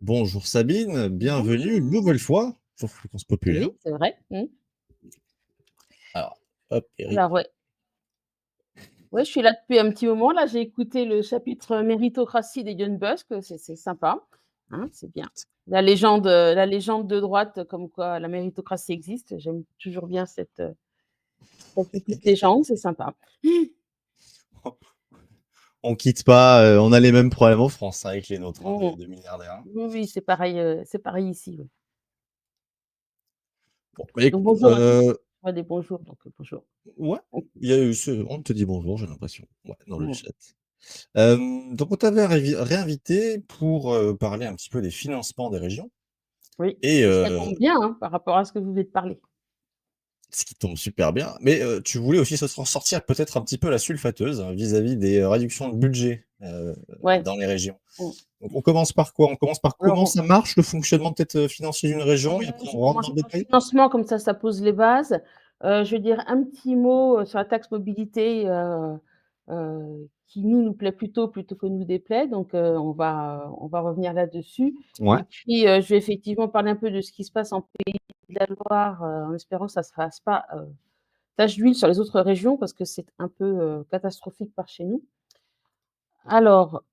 Bonjour Sabine, bienvenue une Bonjour. nouvelle fois sur Fréquence Populaire. Oui, c'est vrai. Alors, hop, Eric. Alors ouais, je suis là depuis un petit moment là, j'ai écouté le chapitre, méritocratie d'Elon Musk, c'est sympa, hein, c'est bien. La légende de droite, comme quoi la méritocratie existe, j'aime toujours bien cette petite légende, c'est sympa. On quitte pas, on a les mêmes problèmes en France hein, avec les nôtres hein, Mmh. de milliardaires. Oui, oui, c'est pareil ici, oui. Bon, bah, Donc écoute, bonjour à tous. On va dire bonjour, donc bonjour. ouais, Mmh. il y a eu ce, on te dit bonjour, j'ai l'impression, ouais, dans le Mmh. chat. Donc on t'avait réinvité pour parler un petit peu des financements des régions Oui, et ça tombe bien, hein, par rapport à ce que vous venez de parler. ce qui tombe super bien. Mais tu voulais aussi se sortir peut-être un petit peu la sulfateuse hein, vis-à-vis des réductions de budget Ouais. dans les régions. Mmh. Donc on commence par quoi? On commence par comment Alors ça marche, le fonctionnement peut-être, financier d'une région et Ouais, après je on vais rentre dans commencer le par le détail? financement, comme ça pose les bases. Je vais dire un petit mot, sur la taxe mobilité, qui nous plaît plutôt que nous déplaît, donc on va revenir là-dessus Ouais. et puis, je vais effectivement parler un peu de ce qui se passe en Pays de la Loire, en espérant que ça se fasse pas, tache d'huile sur les autres régions parce que c'est un peu, catastrophique par chez nous. Alors,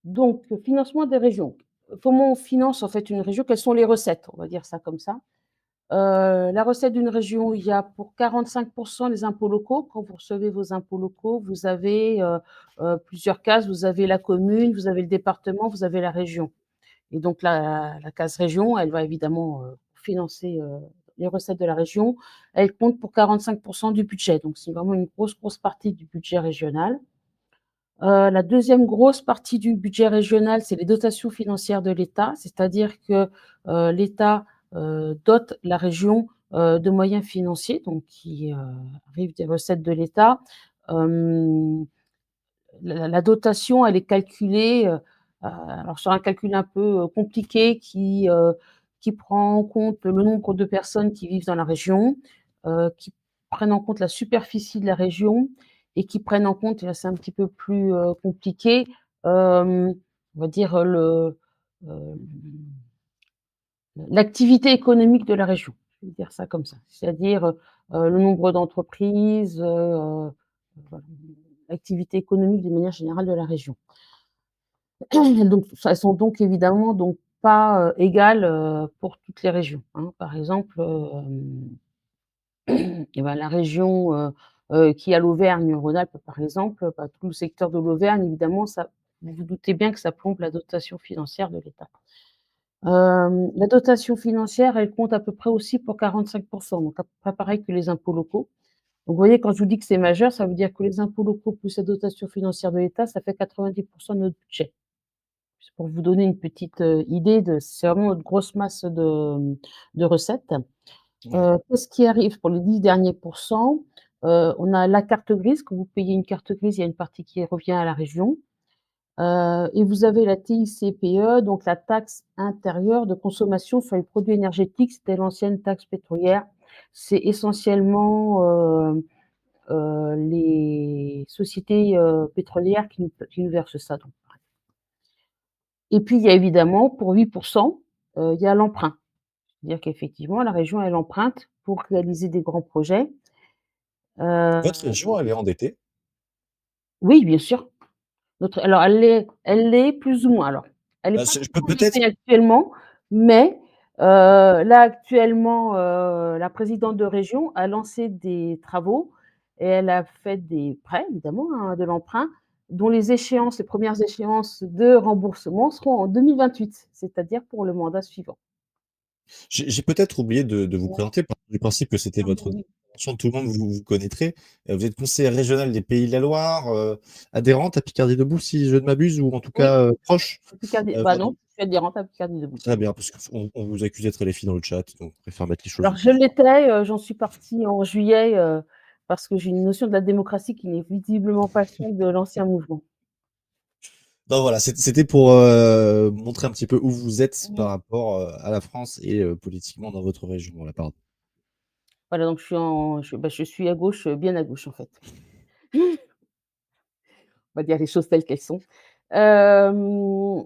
donc financement des régions. Comment on finance en fait une région? Quelles sont les recettes? On va dire ça comme ça. La recette d'une région, il y a pour 45 les impôts locaux. Quand vous recevez vos impôts locaux, vous avez, plusieurs cases. Vous avez la commune, vous avez le département, vous avez la région et donc la case région, elle va évidemment, financer, les recettes de la région. Elle compte pour 45 du budget, donc c'est vraiment une grosse partie du budget régional. La deuxième grosse partie du budget régional, c'est les dotations financières de l'État, c'est-à-dire que, l'État, dote la région, de moyens financiers, donc qui, arrivent des recettes de l'État. Hem, la dotation, elle est calculée, alors sur un calcul un peu, compliqué qui prend en compte le nombre de personnes qui vivent dans la région, qui prennent en compte la superficie de la région et qui prennent en compte, et là c'est un petit peu plus, compliqué, on va dire, hem, l'activité économique de la région. Je vais dire ça comme ça. C'est-à-dire, le nombre d'entreprises, voilà, l'activité économique d'une manière générale de la région. Donc elles sont donc évidemment donc pas, égales, pour toutes les régions, hein. Par exemple, et ben la région, qui a l'Auvergne-Rhône-Alpes par exemple, bah, tout le secteur de l'Auvergne évidemment ça vous vous doutez bien que ça plombe la dotation financière de l'État. La dotation financière, elle compte à peu près aussi pour 45 donc à peu près pareil que les impôts locaux. Donc vous voyez quand je vous dis que c'est majeur, ça veut dire que les impôts locaux plus la dotation financière de l'État, ça fait 90 de notre budget. C'est pour vous donner une petite, idée de c'est vraiment une grosse masse de recettes. Ouais. Qu'est-ce qui arrive pour les 10 derniers pourcents? On a la carte grise. Quand vous payez une carte grise, il y a une partie qui revient à la région, et vous avez la TICPE, donc la taxe intérieure de consommation sur les produits énergétiques. C'était l'ancienne taxe pétrolière. C'est essentiellement, les sociétés, pétrolières qui nous versent ça donc. Et puis, il y a évidemment pour 8 il y a l'emprunt. C'est-à-dire qu'effectivement, la région, elle emprunte pour réaliser des grands projets. Votre région, elle est endettée? Oui, bien sûr. Alors elle l'est plus ou moins. Alors, elle est pas Je très peux peut-être endettée actuellement, mais là, actuellement, la présidente de région a lancé des travaux et elle a fait des prêts évidemment, hein, de l'emprunt, dont les premières échéances de remboursement seront en 2028, c'est-à-dire pour le mandat suivant. j'ai peut-être oublié de vous Ouais. présenter, par du principe que c'était Ah votre oui, intervention, tout le monde vous connaîtrait. Vous êtes conseillère régionale des Pays de la Loire, adhérente à Picardie Debout si je ne m'abuse ou en tout oui, cas, proche? Picardie bah Voilà. non, je suis adhérente à Picardie Debout. Très bien, parce qu'on vous accuse d'être les filles dans le chat, donc on préfère mettre les choses Alors au je clair. l'étais, j'en suis partie en juillet, parce que j'ai une notion de la démocratie qui n'est visiblement pas celle de l'ancien mouvement. Donc voilà, c'était pour, montrer un petit peu où vous êtes par Mmh. rapport, à la France et politiquement dans votre région. Voilà, pardon. Voilà, donc je suis à gauche, bien à gauche en fait. On va dire les choses telles qu'elles sont. Hem,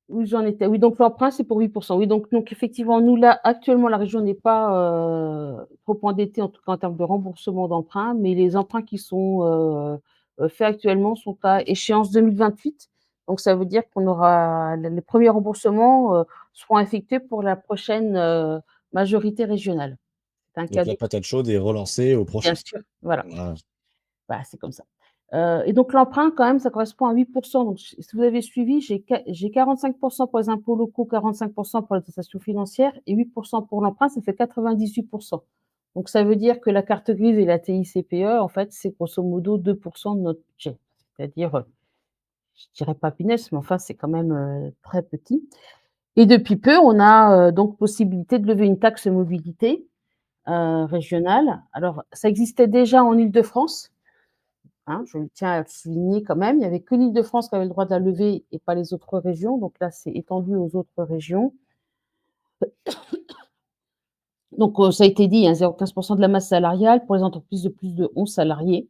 où j'en étais. Oui, donc l'emprunt, c'est pour 8%. Oui, donc effectivement, nous, là, actuellement, la région n'est pas, trop endettée, en tout cas en termes de remboursement d'emprunts, mais les emprunts qui sont, faits actuellement sont à échéance 2028. Donc ça veut dire qu'on aura les premiers remboursements, seront effectués pour la prochaine, majorité régionale. C'est un Donc la cadeau, patate chaude est relancée au bien prochain. sûr, voilà. Ah, Bah, c'est comme ça. Et donc l'emprunt quand même, ça correspond à 8. Donc si vous avez suivi, j'ai 45 pour les impôts locaux, 45 pour les dotations financières et 8 pour l'emprunt, ça fait 98. Donc ça veut dire que la carte grise et la TICPE, en fait, c'est grosso modo 2 de notre budget. C'est-à-dire, je dirais pas punaise, mais enfin, c'est quand même, très petit. Et depuis peu, on a, donc possibilité de lever une taxe mobilité, régionale. Alors ça existait déjà en Île-de-France. Hein, je tiens à le souligner quand même, il n'y avait que l'Île-de-France qui avait le droit de la lever et pas les autres régions. Donc là, c'est étendu aux autres régions. Donc, ça a été dit, hein, 0,15 de la masse salariale pour les entreprises de plus de 11 salariés.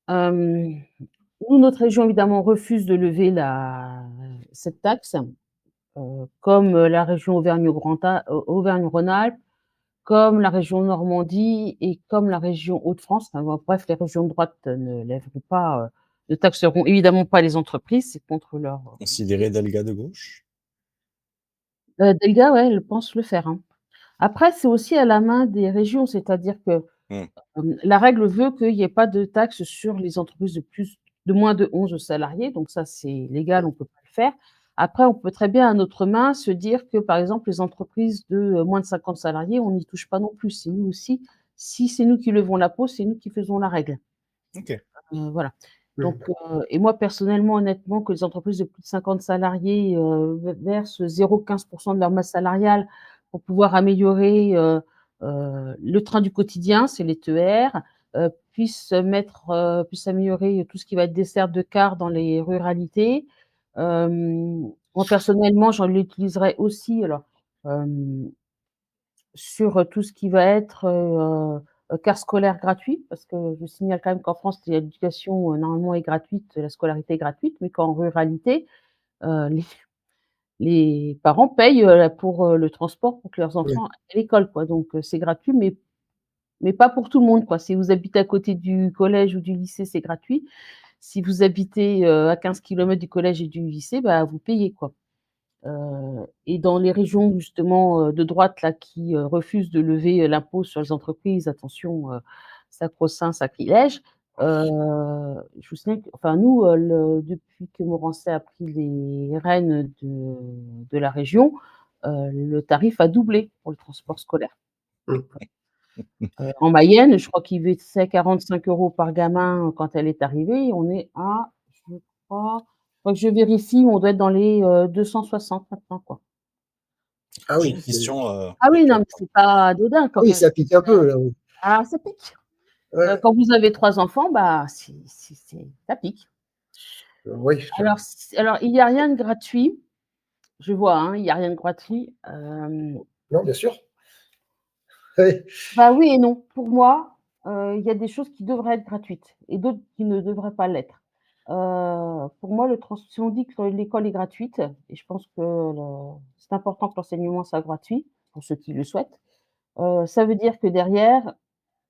Nous, notre région, évidemment, refuse de lever cette taxe, comme la région Auvergne-Rhône-Alpes, comme la région Normandie et comme la région Hauts-de-France. Enfin, bref, les régions de droite ne lèveront pas, ne taxeront évidemment pas les entreprises, c'est contre leur. considéré Delga de gauche? Delga, ouais, elle pense le faire, hein. Après, c'est aussi à la main des régions, c'est-à-dire que, Mmh. la règle veut qu'il y ait pas de taxe sur les entreprises de moins de 11 salariés, donc ça, c'est légal, on peut pas le faire. Après, on peut très bien, à notre main, se dire que, par exemple, les entreprises de, moins de 50 salariés, on n'y touche pas non plus. C'est nous aussi, si c'est nous qui levons l'impôt, c'est nous qui faisons la règle. OK. Voilà. Mmh. Donc, et moi, personnellement, honnêtement, que les entreprises de plus de 50 salariés, versent 0,15 de leur masse salariale pour pouvoir améliorer, le train du quotidien, c'est les TER, puissent améliorer tout ce qui va être desserte de cars dans les ruralités. Moi, personnellement, j'en l'utiliserai aussi, alors, hem sur, tout ce qui va être, cars scolaires gratuits, parce que je signale quand même qu'en France, l'éducation, normalement est gratuite, la scolarité est gratuite, mais qu'en ruralité, les parents payent, pour, le transport pour que leurs Oui. enfants aillent à l'école, quoi. Donc, c'est gratuit, mais pas pour tout le monde, quoi. Si vous habitez à côté du collège ou du lycée, c'est gratuit. Si vous habitez, à 15 kilomètres du collège et du lycée, bah, vous payez, quoi. Et dans les régions justement, de droite là qui, refusent de lever, l'impôt sur les entreprises, attention, sacro-saint sacrilège, je vous signale que enfin nous, depuis que Morançais a pris les rênes de la région, le tarif a doublé pour le transport scolaire. Mmh. En Mayenne, je crois qu'il baissait 45 € par gamin quand elle est arrivée, on est à, je crois faudrait que je vérifie, on doit être dans les, 260 maintenant, quoi. Ah J'ai oui, une question, Ah oui, non, Rachel. mais c'est pas anodin ah quand oui, même. ça pique un peu là, oui. Ah, ça pique. Ouais, Quand vous avez 3 enfants, bah, c'est ça pique. oui, Alors il y a rien de gratuit, je vois, hein, il y a rien de gratuit, non, bien sûr. Oui, bah, oui et non. Pour moi, il y a des choses qui devraient être gratuites et d'autres qui ne devraient pas l'être. Pour moi, si on dit que l'école est gratuite et je pense que c'est important que l'enseignement soit gratuit, pour ceux qui le souhaitent, ça veut dire que derrière,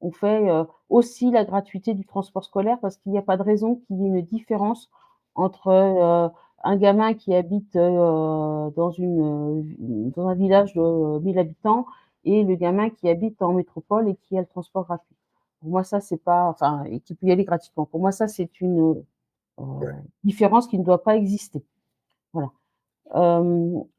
on fait, aussi la gratuité du transport scolaire parce qu'il n'y a pas de raison qu'il y ait une différence entre, un gamin qui habite, dans un village de 1 000 habitants et le gamin qui habite en métropole et qui a le transport gratuit. Pour moi, ça, c'est pas enfin et qui peut y aller gratuitement. Pour moi, ça, c'est une, ouais. différence qui ne doit pas exister. Voilà.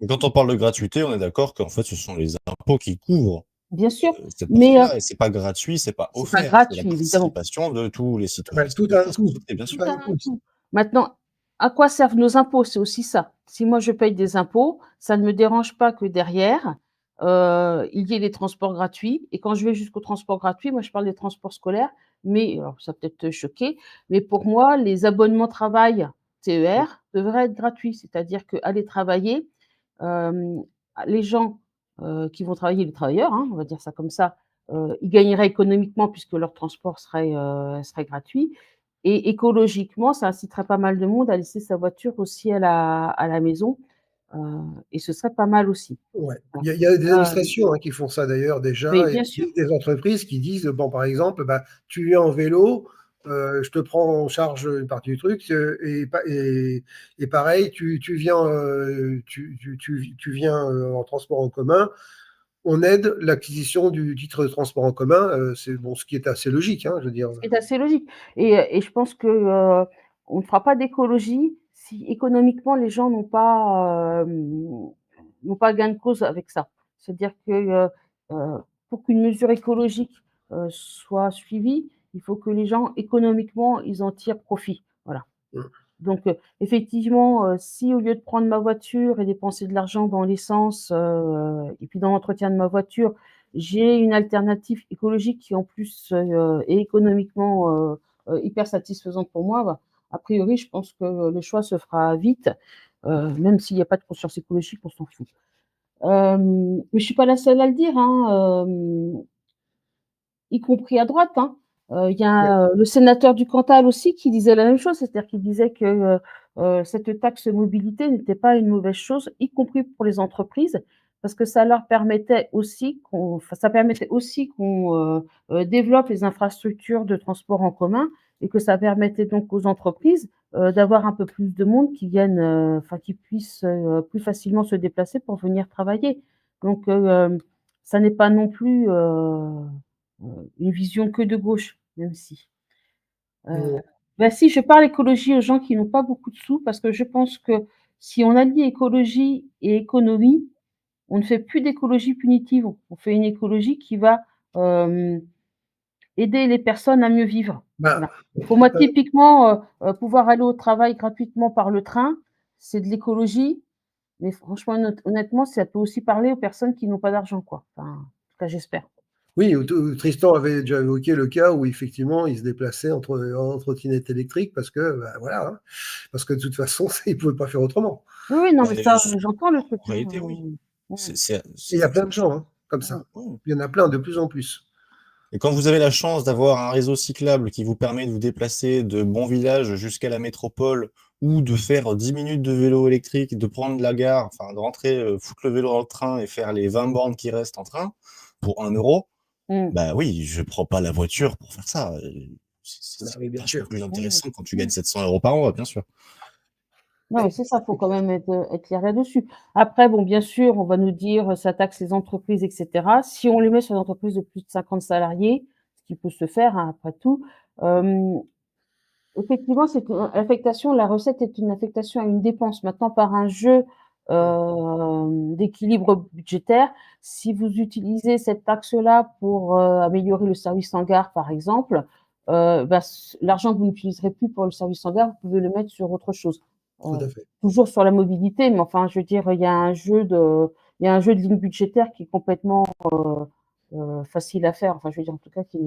Et quand on parle de gratuité, on est d'accord qu'en fait, ce sont les impôts qui couvrent, Bien sûr, cette mais, partie-là et c'est pas gratuit, c'est pas c'est pas offert, c'est la gratuit évidemment. participation de tous les citoyens Bah, et tout a un citoyennes coût, société, bien tout sûr. a Ça un a un coût. coût. Maintenant, à quoi servent nos impôts? C'est aussi ça. Si moi je paye des impôts, ça ne me dérange pas que derrière, il y ait les transports gratuits et quand je vais jusqu'au transport gratuit, moi je parle des transports scolaires, mais alors ça va peut-être te choquer, mais pour moi, les abonnements travail TER devraient être gratuits. C'est-à-dire qu'aller travailler, hem, les gens, qui vont travailler, les travailleurs, hein, on va dire ça comme ça, ils gagneraient économiquement puisque leur transport serait gratuit Et écologiquement, ça inciterait pas mal de monde à laisser sa voiture aussi à la maison, et ce serait pas mal aussi. Ouais. Voilà. Il y a des administrations qui font ça d'ailleurs Oui, déjà, et bien sûr. des entreprises qui disent, bon, par exemple, bah, tu viens en vélo, je te prends en charge une partie du truc, et pareil, tu viens, tu viens en transport en commun, on aide l'acquisition du titre de transport en commun, c'est bon, ce qui est assez logique, hein, je veux dire. Ce qui est assez logique et je pense que, on ne fera pas d'écologie si économiquement les gens n'ont pas gain de cause avec ça. C'est-à-dire que, pour qu'une mesure écologique, soit suivie, il faut que les gens économiquement, ils en tirent profit. Voilà. Mmh. Donc, effectivement, si au lieu de prendre ma voiture et dépenser de l'argent dans l'essence, et puis dans l'entretien de ma voiture, j'ai une alternative écologique qui en plus, est économiquement, hyper satisfaisante pour moi, bah, a priori, je pense que le choix se fera vite, même s'il y a pas de conscience écologique, on s'en fout. Mais je suis pas la seule à le dire, hein, y compris à droite, hein. Il y Ouais. a, le sénateur du Cantal aussi qui disait la même chose, c'est-à-dire qu'il disait que, cette taxe mobilité n'était pas une mauvaise chose, y compris pour les entreprises, parce que ça leur permettait aussi ça permettait aussi qu'on, développe les infrastructures de transport en commun et que ça permettait donc aux entreprises, d'avoir un peu plus de monde qui viennent, qui puissent, plus facilement se déplacer pour venir travailler. Donc, ça n'est pas non plus, une vision que de gauche, même si. Mmh. Bah, si, je parle écologie aux gens qui n'ont pas beaucoup de sous parce que je pense que si on allie écologie et économie, on ne fait plus d'écologie punitive. On fait une écologie qui va, hem, aider les personnes à mieux vivre. Bah, Voilà. Pour moi, typiquement, pouvoir aller au travail gratuitement par le train, c'est de l'écologie, mais franchement, honnêtement, ça peut aussi parler aux personnes qui n'ont pas d'argent, quoi. Enfin, en tout cas, j'espère. oui, où Tristan avait déjà évoqué le cas où effectivement il se déplaçait en trottinette électrique parce que, bah, voilà, hein, parce que de toute façon, il ne pouvait pas faire autrement. Oui, oui, non, Bah, mais ça, j j'entends le truc, En hein, réalité, oui. mmh. Et il y a plein de gens, hein, comme Mmh. ça. Ouais. Il y en a plein, de plus en plus. Et quand vous avez la chance d'avoir un réseau cyclable qui vous permet de vous déplacer de bons villages jusqu'à la métropole ou de faire 10 minutes de vélo électrique, de prendre la gare, enfin de rentrer, foutre le vélo dans le train et faire les 20 bornes qui restent en train pour 1 €, Mmh. bah oui, je prends pas la voiture pour faire ça. Bah C'est oui, bien vachement sûr. plus Mmh. intéressant quand tu gagnes Mmh. 700 € par mois, bien sûr. Non, mais c'est ça, faut quand même être clair là-dessus. Après, bon, bien sûr, on va nous dire, ça taxe les entreprises et cetera. Si on les met sur des entreprises de plus de 50 salariés, ce qui peut se faire, hein, après tout, hem, effectivement, c'est une affectation la recette est une affectation à une dépense. Maintenant, par un jeu, d'équilibre budgétaire, si vous utilisez cette taxe-là pour, améliorer le service en gare, par exemple, bah, l'argent que vous n'utiliserez plus pour le service en gare, vous pouvez le mettre sur autre chose. Tout Heu, à fait. Toujours sur la mobilité, mais enfin, je veux dire, il y a un jeu de ligne budgétaire qui est complètement, facile à faire. Enfin, je veux dire, en tout cas, qui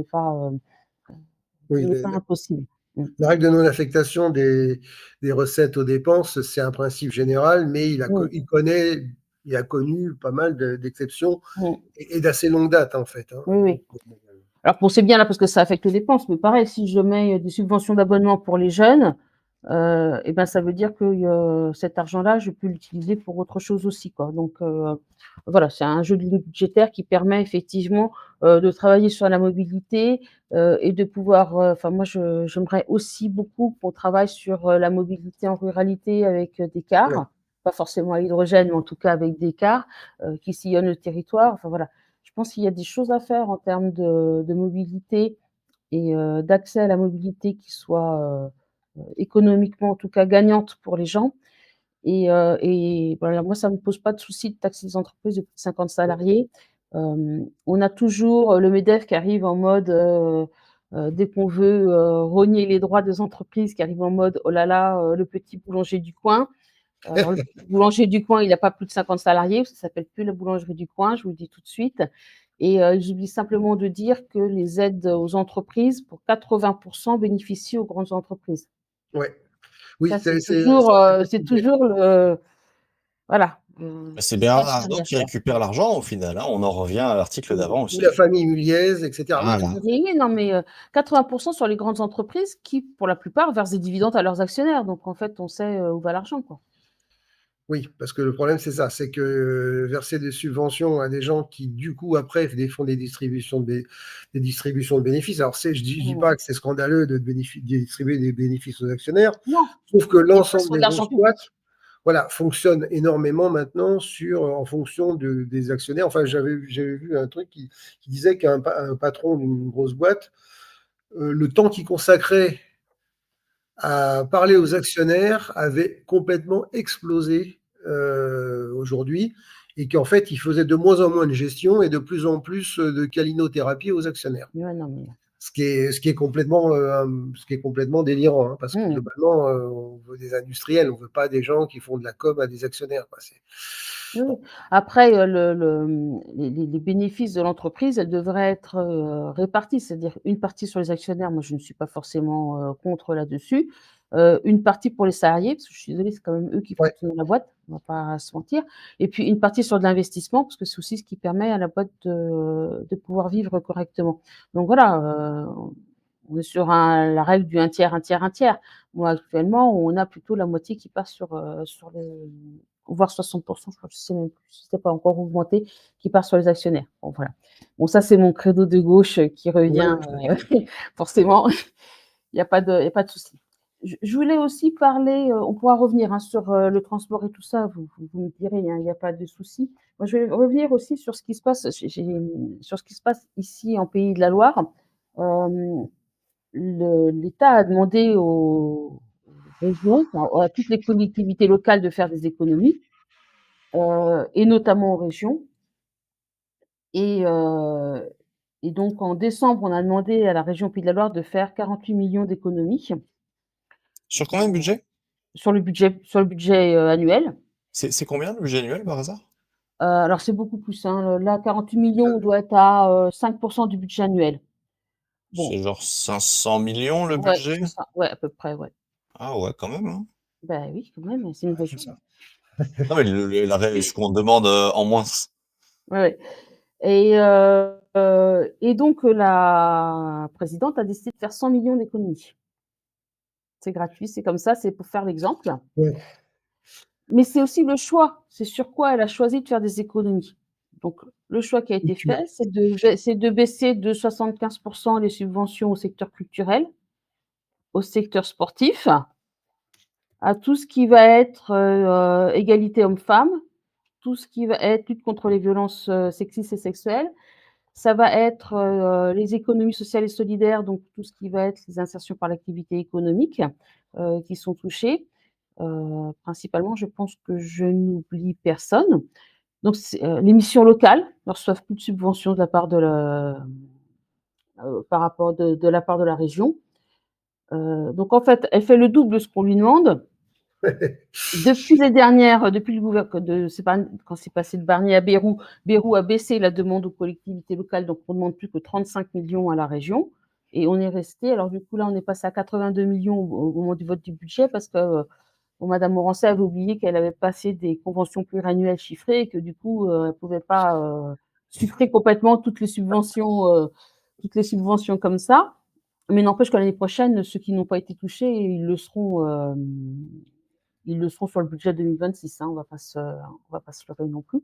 Oui, n'est pas impossible. Mmh. la règle de non-affectation des recettes aux dépenses, c'est un principe général, mais Mmh. il a connu pas mal d'exceptions Mmh. et d'assez longue date, en fait, hein. Oui, Donc, oui. Alors bon, c'est bien là parce que ça affecte les dépenses, mais pareil, si je mets des subventions d'abonnement pour les jeunes, et ben, ça veut dire que, cet argent-là, je peux l'utiliser pour autre chose aussi, quoi. Donc, voilà, c'est un jeu de lignes budgétaires qui permet effectivement, de travailler sur la mobilité, et de pouvoir, moi, j'aimerais aussi beaucoup qu'on travaille sur, la mobilité en ruralité avec, des ouais, cars, pas forcément à l'hydrogène, mais en tout cas avec des cars, qui sillonnent le territoire. Enfin voilà, je pense qu'il y a des choses à faire en termes de mobilité et d'accès à la mobilité qui soit, économiquement, en tout cas, gagnante pour les gens et voilà, moi, ça me pose pas de souci de taxer les entreprises de plus de 50 salariés. On a toujours, le MEDEF qui arrive en mode, dès qu'on veut, rogner les droits des entreprises, qui arrive en mode: «Oh là là, le petit boulanger du coin». Alors le boulanger du coin, il a pas plus de 50 salariés, ça s'appelle plus la boulangerie du coin, je vous le dis tout de suite et ils oublient simplement de dire que les aides aux entreprises, pour 80 bénéficient aux grandes entreprises. ouais. Oui, Ça, c'est c'est toujours le voilà. C'est c'est Bernard pas ce qu'il y Arnault a à qui faire. récupère l'argent au final, hein. On en revient à l'article d'avant Ou aussi. la famille Muliez, etc. Voilà. Oui, non, mais 80% sur les grandes entreprises qui, pour la plupart, versent des dividendes à leurs actionnaires. Donc, en fait, on sait où va l'argent, quoi. Oui, parce que le problème, c'est ça, c'est que verser des subventions à des gens qui, du coup, après, font des distributions des distributions de bénéfices. Alors, je dis Mmh. pas que c'est scandaleux de distribuer des bénéfices aux actionnaires, Non, sauf que c'est une l'ensemble façon des d'argent grosses boîtes, public. voilà, fonctionne énormément maintenant en fonction des actionnaires. Enfin, j'avais vu un truc qui disait qu'un patron d'une grosse boîte, le temps qu'il consacrait à parler aux actionnaires avait complètement explosé aujourd'hui et qu'en fait, il faisait de moins en moins de gestion et de plus en plus de câlinothérapie aux actionnaires. Ouais, non, mais... Ce qui est complètement délirant, hein, parce que Mmh. globalement, on veut des industriels, on veut pas des gens qui font de la com à des actionnaires, quoi. Oui, oui. Après, les bénéfices de l'entreprise, elles devraient être répartis, c'est-à-dire une partie sur les actionnaires. Moi, je ne suis pas forcément contre là-dessus. Une partie pour les salariés, parce que je suis désolée, c'est quand même eux qui font Ouais, tenir la boîte, on va pas se mentir. Et puis une partie sur de l'investissement, parce que c'est aussi ce qui permet à la boîte de pouvoir vivre correctement. Donc voilà, on est sur la règle du un tiers, un tiers, un tiers. Moi, actuellement, on a plutôt la moitié qui passe sur les, voire 60%, je crois, je sais même plus, si c'était pas encore augmenté, qui part sur les actionnaires. Bon, voilà. Bon, ça, c'est mon credo de gauche qui revient, ouais. forcément. Il n'y a pas de souci. Je voulais aussi parler, on pourra revenir hein, sur le transport et tout ça, vous me direz, hein, il n'y a pas de souci. Moi, je vais revenir aussi sur ce qui se passe, sur ce qui se passe ici en Pays de la Loire. L'État a demandé aux régions, enfin, à toutes les collectivités locales de faire des économies, et notamment aux régions. Et, euh, et donc en décembre, on a demandé à la région Pays de la Loire de faire 48 millions d'économies Sur combien de budget? sur le budget annuel. C'est combien le budget annuel par hasard? Alors c'est beaucoup plus. Hein. Là, 48 millions, on doit être à 5% du budget annuel. Bon, C'est genre 500 millions le ouais, budget? c'est ça. Ouais, à peu près, ouais. Ah ouais, quand même, hein. Ben oui, quand même, c'est une Ouais, c'est région. ça. Non, mais ce qu'on demande en moins. Ouais, ouais. Et donc, la présidente a décidé de faire 100 millions d'économies. C'est gratuit, c'est comme ça, c'est pour faire l'exemple. Ouais. Mais c'est aussi le choix. C'est sur quoi elle a choisi de faire des économies. Donc, le choix qui a été fait, c'est de baisser de 75% les subventions au secteur culturel, au secteur sportif, à tout ce qui va être égalité homme-femme, tout ce qui va être lutte contre les violences sexistes et sexuelles. Ça va être les économies sociales et solidaires, donc tout ce qui va être les insertions par l'activité économique qui sont touchées. Principalement, je pense que je n'oublie personne. Donc, les missions locales ne reçoivent plus de subventions de la part par rapport de la part de la région. Donc, en fait, elle fait le double de ce qu'on lui demande. Depuis le gouvernement, quand c'est passé de Barnier à Bayrou, Bayrou a baissé la demande aux collectivités locales, donc on ne demande plus que 35 millions à la région. Et on est resté, alors du coup là, on est passé à 82 millions au moment du vote du budget parce que Madame Morancet avait oublié qu'elle avait passé des conventions pluriannuelles chiffrées et que du coup, elle ne pouvait pas chiffrer complètement toutes les subventions comme ça. Mais n'empêche que l'année prochaine, ceux qui n'ont pas été touchés, ils le seront sur le budget 2026, hein, on va pas se leurrer non plus.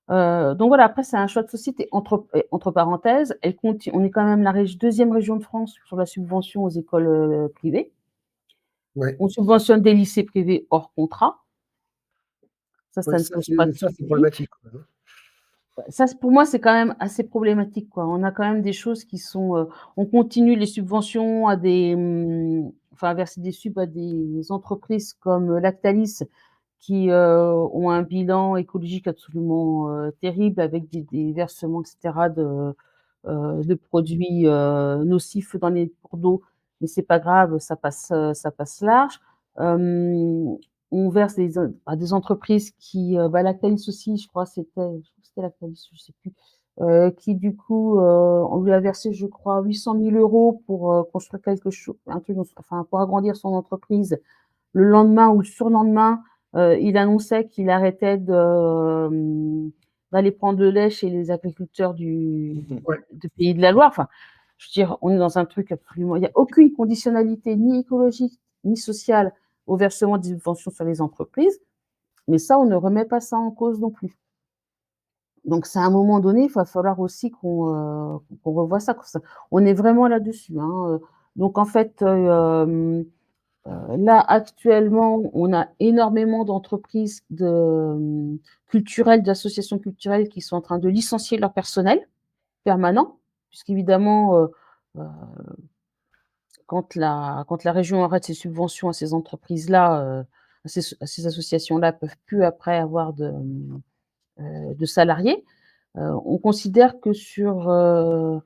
Donc voilà, après c'est un choix de société entre parenthèses, on est quand même la deuxième région de France sur la subvention aux écoles privées. Ouais. On subventionne des lycées privés hors contrat. Ça Ouais, ne pose pas de c'est souci. problématique. Ça, pour moi, c'est quand même assez problématique, quoi. On a quand même des choses qui sont, on continue les subventions à à verser des subs à des entreprises comme Lactalis qui ont un bilan écologique absolument terrible avec des versements, etc., de produits nocifs dans les cours d'eau. Mais c'est pas grave, ça passe large. On verse à des entreprises qui, Lactalis aussi, je crois que c'était Lactalis, je sais plus, qui du coup, on lui a versé, je crois, 800 000 € pour construire quelque chose, un truc, enfin pour agrandir son entreprise. Le lendemain ou le surlendemain, il annonçait qu'il arrêtait d'aller prendre le lait chez les agriculteurs du Pays de la Loire. Enfin, je veux dire, on est dans un truc absolument. Il n'y a aucune conditionnalité ni écologique ni sociale au versement des subventions sur les entreprises, mais ça, on ne remet pas ça en cause non plus. Donc, c'est à un moment donné, il va falloir aussi qu'on revoie ça. On est vraiment là-dessus. Hein. Donc, en fait, là, actuellement, on a énormément d'entreprises culturelles, d'associations culturelles qui sont en train de licencier leur personnel permanent, puisqu'évidemment, quand la région arrête ses subventions à ces entreprises-là, à ces associations-là, peuvent plus après avoir de salariés. On considère que sur 1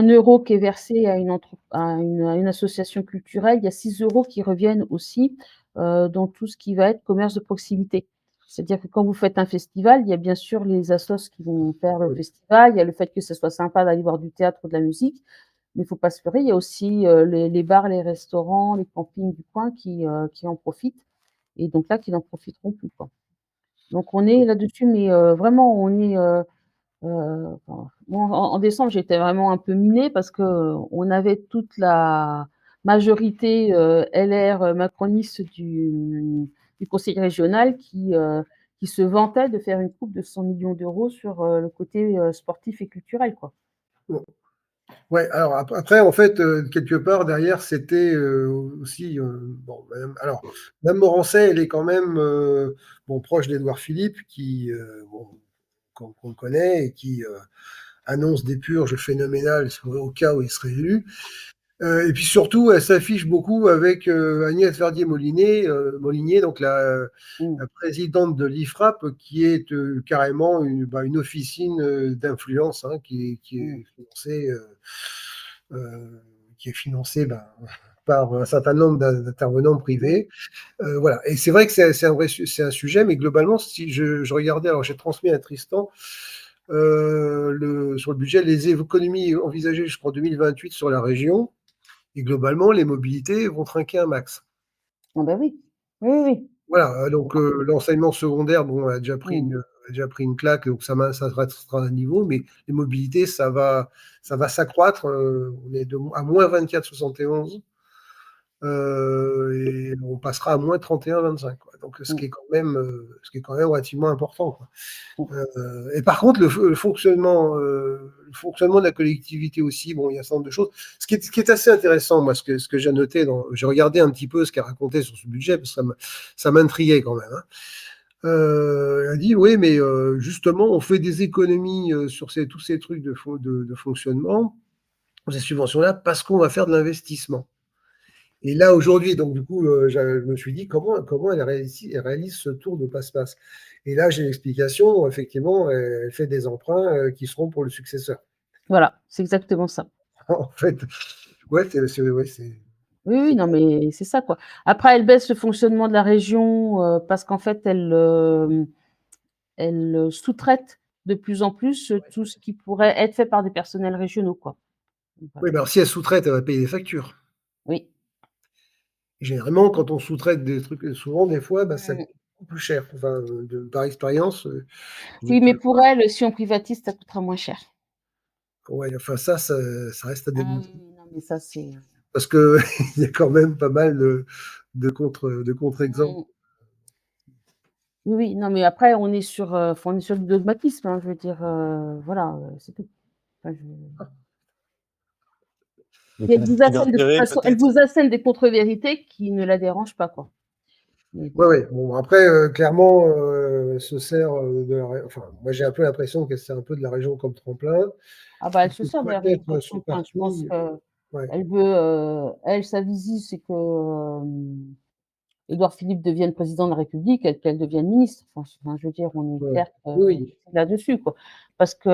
euro qui est versé à une association culturelle, il y a 6 euros qui reviennent aussi dans tout ce qui va être commerce de proximité. C'est-à-dire que quand vous faites un festival, il y a bien sûr les assos qui vont faire le festival, il y a le fait que ce soit sympa d'aller voir du théâtre ou de la musique, mais il ne faut pas se leurrer, il y a aussi les bars, les restaurants, les campings du coin qui en profitent, et donc là, qui n'en profiteront plus, quoi. Donc on est là-dessus, mais vraiment, on est moi, en décembre, j'étais vraiment un peu minée parce qu'on avait toute la majorité LR macroniste du conseil régional qui se vantait de faire une coupe de 100 millions d'euros sur le côté sportif et culturel, quoi. Ouais, alors après, en fait, quelque part derrière, c'était aussi bon. Alors, Mme Morancet, elle est quand même bon, proche d'Édouard Philippe, bon, qu'on connaît et qui annonce des purges phénoménales au cas où il serait élu. Et puis surtout, elle s'affiche beaucoup avec Agnès Verdier-Molinier, donc la présidente de l'IFRAP, qui est carrément une officine d'influence, hein, qui est financée par un certain nombre d'intervenants privés. Voilà. Et c'est vrai que c'est un sujet, mais globalement, si je regardais, alors j'ai transmis à Tristan sur le budget les économies envisagées jusqu'en 2028 sur la région. Et globalement, les mobilités vont trinquer un max. Ah ben oui, oui, oui. Voilà, donc l'enseignement secondaire, bon, a déjà pris une claque, donc ça restera un niveau, mais les mobilités, ça va s'accroître. On est à moins 24,71 et on passera à moins 31,25. Donc, ce qui est quand même relativement important, quoi. Et par contre, le fonctionnement de la collectivité aussi, bon, il y a un certain nombre de choses. Ce qui est assez intéressant, moi, ce que j'ai noté, j'ai regardé un petit peu ce qu'elle racontait sur ce budget, parce que ça m'intriguait quand même, hein. Elle a dit, oui, mais justement, on fait des économies sur tous ces trucs de fonctionnement, ces subventions-là, parce qu'on va faire de l'investissement. Et là, aujourd'hui, donc du coup, je me suis dit, comment elle réalise ce tour de passe-passe. Et là, j'ai l'explication, effectivement, elle fait des emprunts qui seront pour le successeur. Voilà, c'est exactement ça. En fait, ouais, Oui, oui, non, mais c'est ça, quoi. Après, elle baisse le fonctionnement de la région parce qu'en fait, elle sous-traite de plus en plus tout ce qui pourrait être fait par des personnels régionaux, quoi. Oui, mais alors si elle sous-traite, elle va payer des factures. Oui. Généralement, quand on sous-traite des trucs, souvent, des fois, ça coûte beaucoup plus cher. Enfin, par expérience. Oui, mais pour elle, si on privatise, ça coûtera moins cher. Ouais, enfin, ça reste à démontrer. Oui, non, mais ça, c'est. Parce qu'il y a quand même pas mal de contre-exemples. Oui, oui, non, mais après, on est sur du dogmatisme, hein, je veux dire, voilà, c'est tout. Enfin, Le elle vous assène de toute d'intérêt, façon, elle peut-être. vous assène des contre-vérités qui ne la dérangent pas, quoi. Mais bon. Ouais. Bon, après, clairement, se sert enfin, moi, j'ai un peu l'impression qu'elle sert un peu de la région comme tremplin. Ah bah, elle se sert de la région Peut-être son je pense parti. Ouais. qu'elle veut, elle, sa visie, c'est que Édouard Philippe devienne président de la République et qu'elle devienne ministre. Enfin, je veux dire, on est clair Oui. là-dessus, quoi. Parce que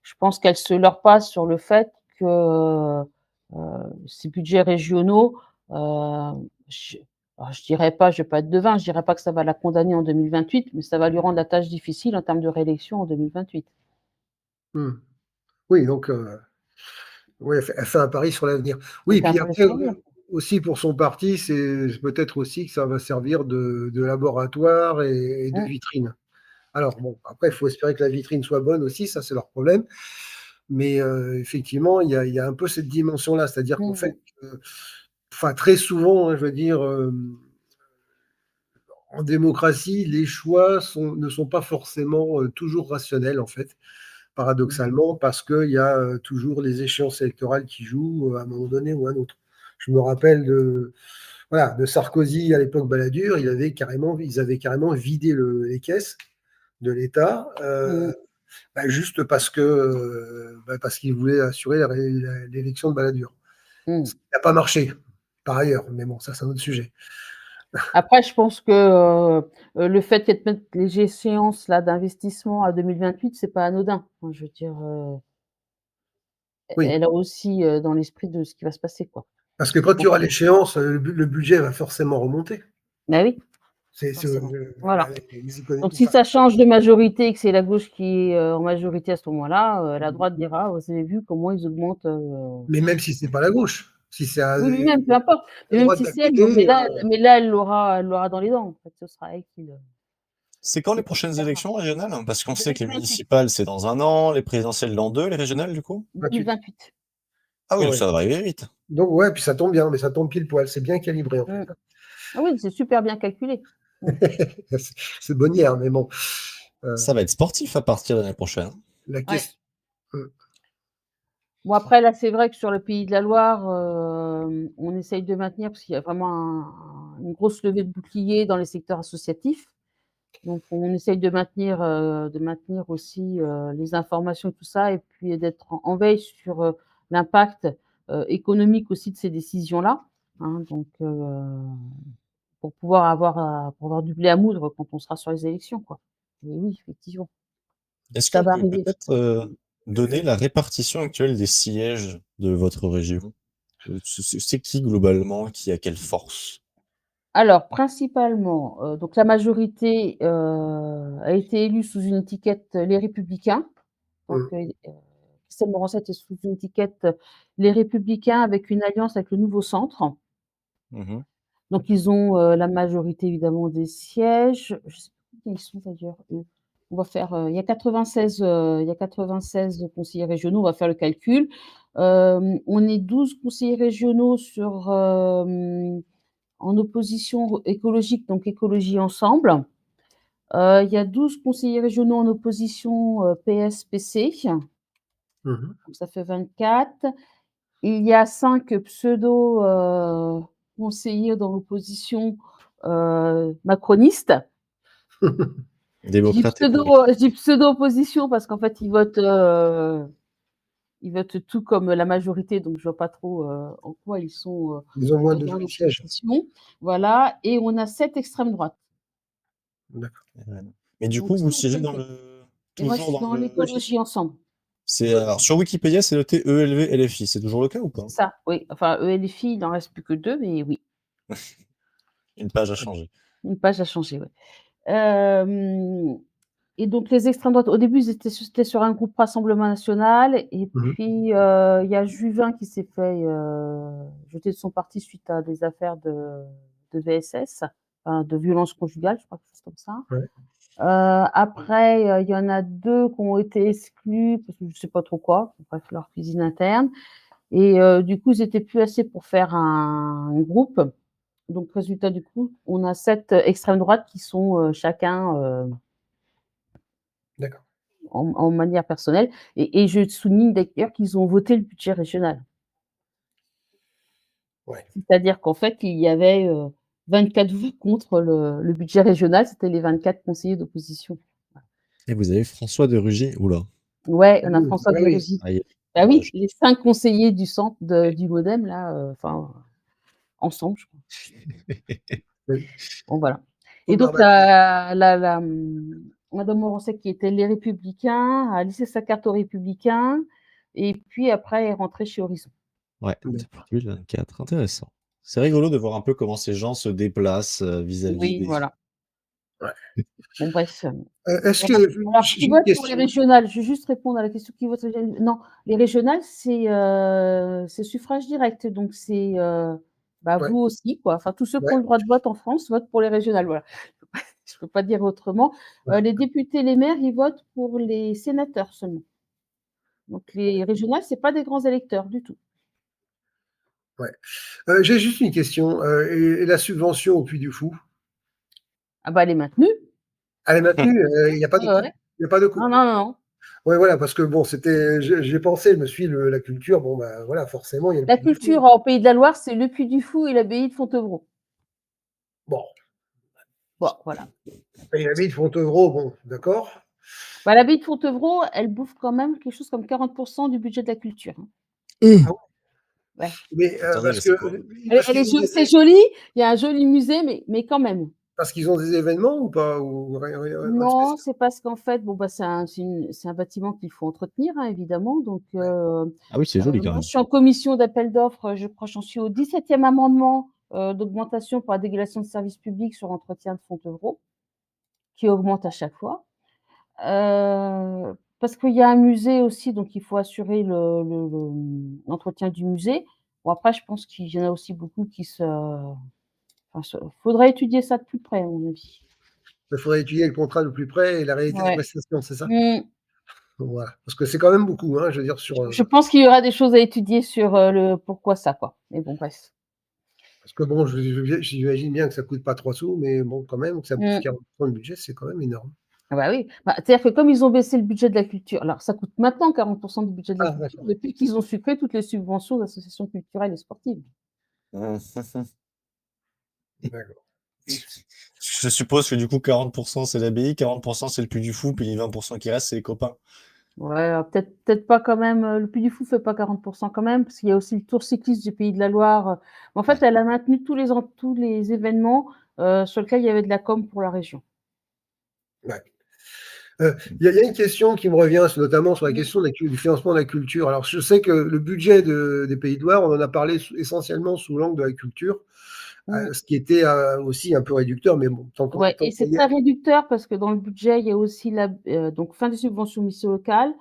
je pense qu'elle se leurre pas sur le fait que ces budgets régionaux, je dirais pas, je vais pas être devin, je dirais pas que ça va la condamner en 2028, mais ça va lui rendre la tâche difficile en termes de réélection en 2028. Oui, donc, ouais, elle fait un pari sur l'avenir. Oui, puis après, aussi pour son parti, c'est peut-être aussi que ça va servir de laboratoire et de vitrine. Alors bon, après, il faut espérer que la vitrine soit bonne aussi, ça c'est leur problème. Mais effectivement, il y a un peu cette dimension-là, c'est-à-dire qu'en fait, très souvent, hein, je veux dire, en démocratie, les choix ne sont pas forcément toujours rationnels, en fait, paradoxalement, parce qu'il y a toujours les échéances électorales qui jouent à un moment donné ou à un autre. Je me rappelle de Sarkozy à l'époque Balladur, ils avaient carrément vidé les caisses de l'État, juste parce qu'ils voulaient assurer l'élection de Balladur. Ça n'a pas marché, par ailleurs, mais bon, ça c'est un autre sujet. Après, je pense que le fait qu'elle mette les échéances là d'investissement à 2028, c'est pas anodin. Enfin, je veux dire, Oui. elle a aussi dans l'esprit de ce qui va se passer, quoi. Parce que quand il y aura l'échéance, le budget va forcément remonter. Bah oui. C'est Voilà. Donc si ça change de majorité et que c'est la gauche qui est en majorité à ce moment-là, la droite dira: «Vous avez vu comment ils augmentent» Mais même si c'est pas la gauche, si c'est Oui, mais même, peu importe. la Même droite si d'à c'est elle, côté, mais là, elle l'aura dans les dents. En fait, ce sera elle qui le. C'est quand les prochaines élections régionales? Parce qu'on sait que les municipales, c'est dans 1 an, les présidentielles dans 2, les régionales, du coup? 2028. Ah oui, donc Ouais. ça va arriver vite. Donc ouais, puis ça tombe bien, mais ça tombe pile poil, c'est bien calibré en fait. Ah oui, c'est super bien calculé. C'est bonnière, mais bon. Ça va être sportif à partir de l'année prochaine. La question. Bon, après, là, c'est vrai que sur le Pays de la Loire, on essaye de maintenir, parce qu'il y a vraiment une grosse levée de boucliers dans les secteurs associatifs. Donc, on essaye de maintenir aussi les informations et tout ça, et puis d'être en veille sur l'impact économique aussi de ces décisions-là. Hein, donc, pour pouvoir du blé à moudre quand on sera sur les élections, quoi. Mais oui, effectivement. Est-ce Ça qu'on va peut arriver. peut-être donner la répartition actuelle des sièges de votre région? C'est qui globalement qui a quelle force? Alors principalement, donc la majorité, a été élue sous une étiquette Les Républicains. Donc Christelle Morançais est sous une étiquette Les Républicains avec une alliance avec le Nouveau Centre. Mmh. Donc ils ont, la majorité évidemment des sièges. Je sais plus combien ils sont d'ailleurs eux. On va faire, il y a 96 conseillers régionaux, on va faire le calcul. On est 12 conseillers régionaux en opposition écologique, donc Écologie Ensemble. Il y a 12 conseillers régionaux en opposition PS-PC, donc ça fait 24. Il y a 5 pseudo conseillers dans l'opposition macroniste. Démocrate et Je dis pseudo-opposition parce qu'en fait, ils votent tout comme la majorité, donc je vois pas trop en quoi ils sont Ils ont moins de dans sièges. l'opposition. Voilà, et on a 7 extrême droite. D'accord. Mais du Donc coup, vous ça, siégez c'est dans fait. le Et moi, je toujours suis dans dans le l'écologie ensemble. alors sur Wikipédia, c'est noté ELV LFI, c'est toujours le cas ou pas? C'est ça, oui. Enfin, ELFI, il n'en reste plus que 2, mais oui, Une page a changé. une page a changé, ouais. Hem Et donc les extrêmes droites, au début, c'était sur un groupe Rassemblement national, et puis, il y a Juvin qui s'est fait, jeter de son parti suite à des affaires de VSS, enfin de violences conjugales, je crois, quelque chose comme ça. Ouais. Après, il y en a 2 qui ont été exclus parce que je sais pas trop quoi, bref, leur cuisine interne, et du coup, ils étaient plus assez pour faire un groupe. Donc résultat, du coup, on a 7 extrêmes droites qui sont, chacun, D'accord. en manière personnelle, et je souligne d'ailleurs qu'ils ont voté le budget régional. Ouais. C'est-à-dire qu'en fait, il y avait, 24 voix contre le budget régional, c'était les 24 conseillers d'opposition. Et vous avez François de Rugy. Ouh là. Ouais, on a François Ah de oui. Rugy. Aïe. Bah oui, Dommage. les 5 conseillers du centre du MODEM là, enfin, ensemble, je crois. Bon voilà. Et donc madame Morançais qui était Les Républicains, a laissé sa carte aux Républicains, et puis après est rentrée chez Horizon. Ouais, depuis le 24, intéressant. C'est rigolo de voir un peu comment ces gens se déplacent, vis-à-vis Oui, des voilà. Ouais. Bon bref, Est-ce que alors qui j'ai une vote pour les question? régionales? Je vais juste répondre à la question qui vote non, les régionales, c'est suffrage direct, donc c'est Bah, Ouais, vous aussi, quoi. Enfin, tous ceux qui ouais, ont le droit de vote en France votent pour les régionales, voilà. Je peux pas dire autrement. ouais, Les députés, les maires, ils votent pour les sénateurs seulement. Donc les régionales, c'est pas des grands électeurs du tout. ouais. J'ai juste une question, et la subvention au Puy du Fou? Ah bah, elle est maintenue. Elle est maintenue, il y a pas de Ouais, coupe? ouais. Il y a pas de Non, coupe? non, non, non. Ouais, voilà, parce que bon, c'était j'ai pensé, je me suis dit la culture, bon, bah, voilà, forcément, il y a le La Puy du Fou. culture en Pays de la Loire, c'est le Puy du Fou et l'abbaye de Fontevraud. Bon, Bon, voilà. et l'abbaye de Fontevraud, bon, d'accord. Bah, l'abbaye de Fontevraud, elle bouffe quand même quelque chose comme 40 du budget de la culture, hein. Ah ouais? Ouais. Mais, Attendez, mais parce c'est que quoi? Elle parce elle est qu'ils ont jo des c'est joli, il y a un joli musée, mais quand même. parce qu'ils ont des événements ou pas? Ou rien de Non, spécial? c'est parce qu'en fait, bon, bah, c'est un bâtiment qu'il faut entretenir, hein, évidemment. Donc, Ouais. Ah oui, c'est joli quand moi, même. je suis en commission d'appel d'offres, je crois, j'en suis au 17e amendement d'augmentation pour la délégation de services publics sur l'entretien de Fontevraud, qui augmente à chaque fois. Parce qu'il y a un musée aussi, donc il faut assurer l'entretien du musée. Bon, après, je pense qu'il y en a aussi beaucoup qui faudrait étudier ça de plus près, à mon avis. Il faudrait étudier le contrat de plus près et la réalité des Ouais. prestations, c'est ça? Mmh. Voilà, parce que c'est quand même beaucoup, hein, je veux dire sur, Je pense qu'il y aura des choses à étudier sur, le pourquoi ça, quoi. Mais bon, bref. parce que bon, j'imagine bien que ça coûte pas 3 sous, mais bon, quand même, que ça bouffe Mmh. 40% du budget, c'est quand même énorme. Ah bah, oui. Bah, c'est-à-dire que comme ils ont baissé le budget de la culture, alors ça coûte maintenant 40 du budget de la Ah culture, d'accord, depuis qu'ils ont supprimé toutes les subventions aux associations culturelles et sportives. d'accord. Je suppose que du coup, 40% c'est l'abbaye, 40% c'est le Puy du Fou, puis les 20% qui restent, c'est les copains. Ouais, peut-être pas quand même, le Puy du Fou fait pas 40 quand même, parce qu'il y a aussi le Tour cycliste du Pays de la Loire. En fait, Ouais. elle a maintenu tous les événements, sur lesquels il y avait de la com pour la région. Ouais. Il y a une question qui me revient, c'est notamment sur la Mmh. question du financement de la culture. Alors, je sais que le budget des Pays de Loire, on en a parlé essentiellement sous l'angle de la culture, Mmh. ce qui était aussi un peu réducteur, mais bon, Ouais, tant et c'est qu'il y très est. réducteur parce que dans le budget, il y a aussi donc fin des subventions missions locales,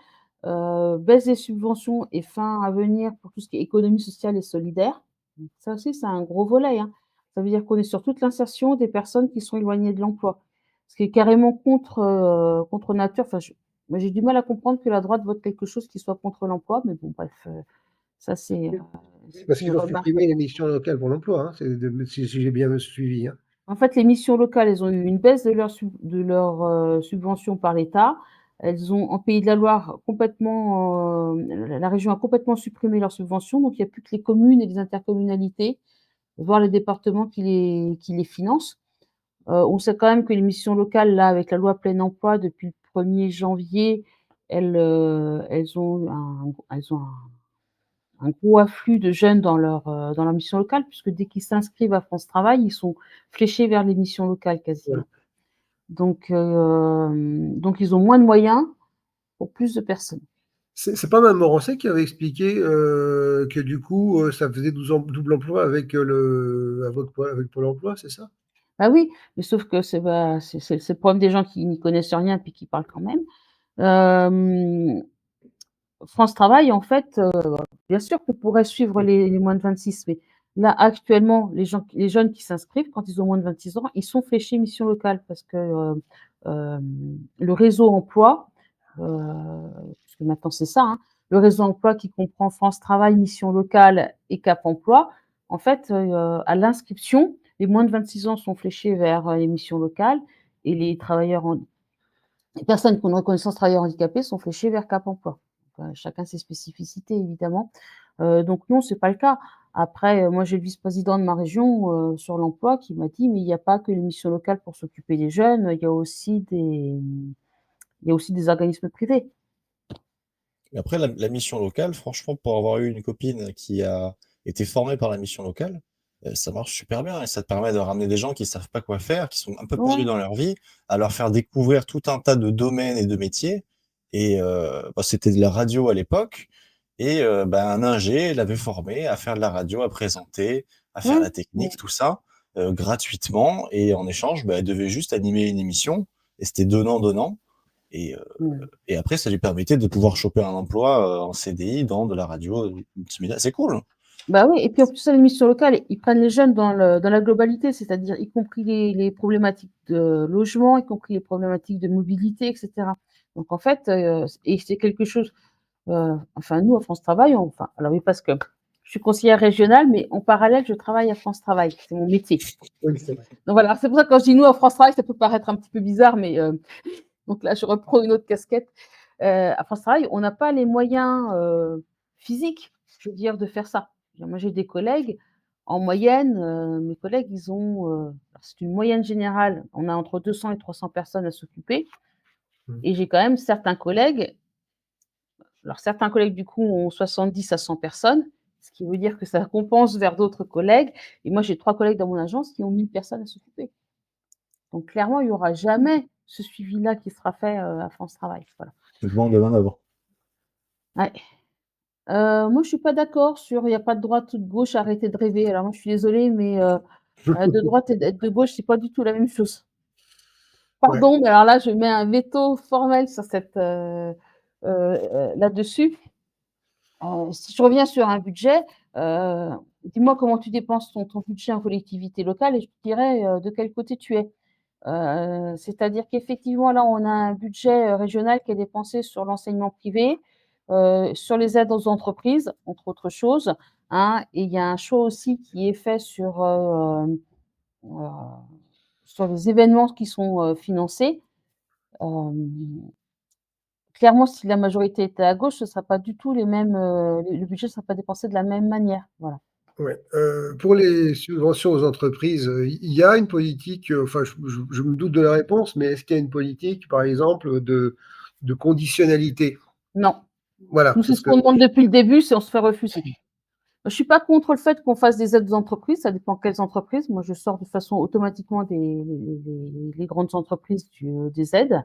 baisse des subventions et fin à venir pour tout ce qui est économie sociale et solidaire. Donc ça aussi, c'est un gros volet, hein. Ça veut dire qu'on est sur toute l'insertion des personnes qui sont éloignées de l'emploi. Ce qui est carrément contre nature. Enfin, moi, j'ai du mal à comprendre que la droite vote quelque chose qui soit contre l'emploi, mais bon, bref, ça, Oui, parce c'est une qu'ils ont remarque. supprimé les missions locales pour l'emploi, hein, si j'ai bien suivi, hein. En fait, les missions locales, elles ont eu une baisse de leur, subvention par l'État. Elles ont en Pays de la Loire complètement, la région a complètement supprimé leurs subventions, donc il y a plus que les communes et les intercommunalités, voire les départements qui les financent. On sait quand même que les missions locales, là, avec la loi plein emploi depuis le 1er janvier, elles ont un gros afflux de jeunes dans leur mission locale, puisque dès qu'ils s'inscrivent à France Travail, ils sont fléchés vers les missions locales Voilà. quasiment. Donc ils ont moins de moyens pour plus de personnes. C'est pas Mme Morançais qui avait expliqué que du coup, ça faisait double emploi avec, avec Pôle emploi, c'est ça? Bah oui, mais sauf que c'est le problème des gens qui n'y connaissent rien puis qui parlent quand même. Hem, France Travail, en fait, bien sûr qu'on pourrait suivre les moins de 26, mais là, actuellement, les jeunes qui s'inscrivent, quand ils ont moins de 26 ans, ils sont fléchés mission locale parce que, le réseau emploi, puisque maintenant c'est ça, hein, le réseau emploi qui comprend France Travail, mission locale et Cap emploi, en fait, à l'inscription, les moins de 26 ans sont fléchés vers, les missions locales et les personnes qui ont une reconnaissance travailleur handicapé sont fléchées vers Cap emploi. Chacun ses spécificités évidemment. Donc non, c'est pas le cas. Après, moi j'ai le vice-président de ma région, sur l'emploi qui m'a dit: «Mais il y a pas que les missions locales pour s'occuper des jeunes, il y a aussi des organismes privés». Mais après, la mission locale, franchement, pour avoir eu une copine qui a été formée par la mission locale, ça marche super bien et ça te permet de ramener des gens qui savent pas quoi faire, qui sont un peu perdus Ouais, dans leur vie, à leur faire découvrir tout un tas de domaines et de métiers. Et bah, c'était de la radio à l'époque. Et bah, un ingé l'avait formé à faire de la radio, à présenter, à faire ouais, la technique, tout ça, gratuitement. Et en échange, bah, elle devait juste animer une émission. Et c'était donnant-donnant. Et, euh, mmh. et après, ça lui permettait de pouvoir choper un emploi en CDI dans de la radio multimédia. C'est cool. Bah oui, et puis en plus, à l'émission locale, ils prennent les jeunes dans la globalité, c'est-à-dire y compris les problématiques de logement, y compris les problématiques de mobilité, etc. Donc en fait, et c'est quelque chose, enfin nous, à France Travail, alors oui, parce que je suis conseillère régionale, mais en parallèle, je travaille à France Travail, c'est mon métier. Oui, c'est vrai. Donc voilà, c'est pour ça que quand je dis nous, à France Travail, ça peut paraître un petit peu bizarre, mais donc là, je reprends une autre casquette. À France Travail, on n'a pas les moyens physiques, je veux dire, de faire ça. Moi, j'ai des collègues, en moyenne, mes collègues, ils ont, c'est une moyenne générale, on a entre 200 et 300 personnes à s'occuper. Et j'ai quand même certains collègues, alors certains collègues, du coup, ont 70 à 100 personnes, ce qui veut dire que ça compense vers d'autres collègues. Et moi, j'ai 3 collègues dans mon agence qui ont 1000 personnes à s'occuper. Donc clairement, il n'y aura jamais ce suivi-là qui sera fait à France Travail. Voilà. Je demande demain d'abord. Ouais. Moi, je suis pas d'accord sur il n'y a pas de droite ou de gauche, arrêtez de rêver. Alors moi, je suis désolée, mais de droite et d'être de gauche, c'est pas du tout la même chose. Ouais. Pardon, mais alors là, je mets un veto formel sur cette là-dessus. Si je reviens sur un budget, dis-moi comment tu dépenses ton budget en collectivité locale et je te dirai de quel côté tu es. C'est-à-dire qu'effectivement, là, on a un budget régional qui est dépensé sur l'enseignement privé, sur les aides aux entreprises, entre autres choses, hein, et il y a un choix aussi qui est fait sur les événements qui sont financés. Clairement, si la majorité était à gauche, ce ne sera pas du tout les mêmes, le budget ne sera pas dépensé de la même manière. Voilà. Ouais, pour les subventions aux entreprises, il y a une politique, enfin, je me doute de la réponse, mais est-ce qu'il y a une politique, par exemple, de conditionnalité? Non. Voilà, Nous, c'est parce ce que qu'on demande depuis le début, c'est on se fait refuser. Je suis pas contre le fait qu'on fasse des aides aux entreprises, ça dépend quelles entreprises. Moi, je sors de façon automatiquement les grandes entreprises des aides,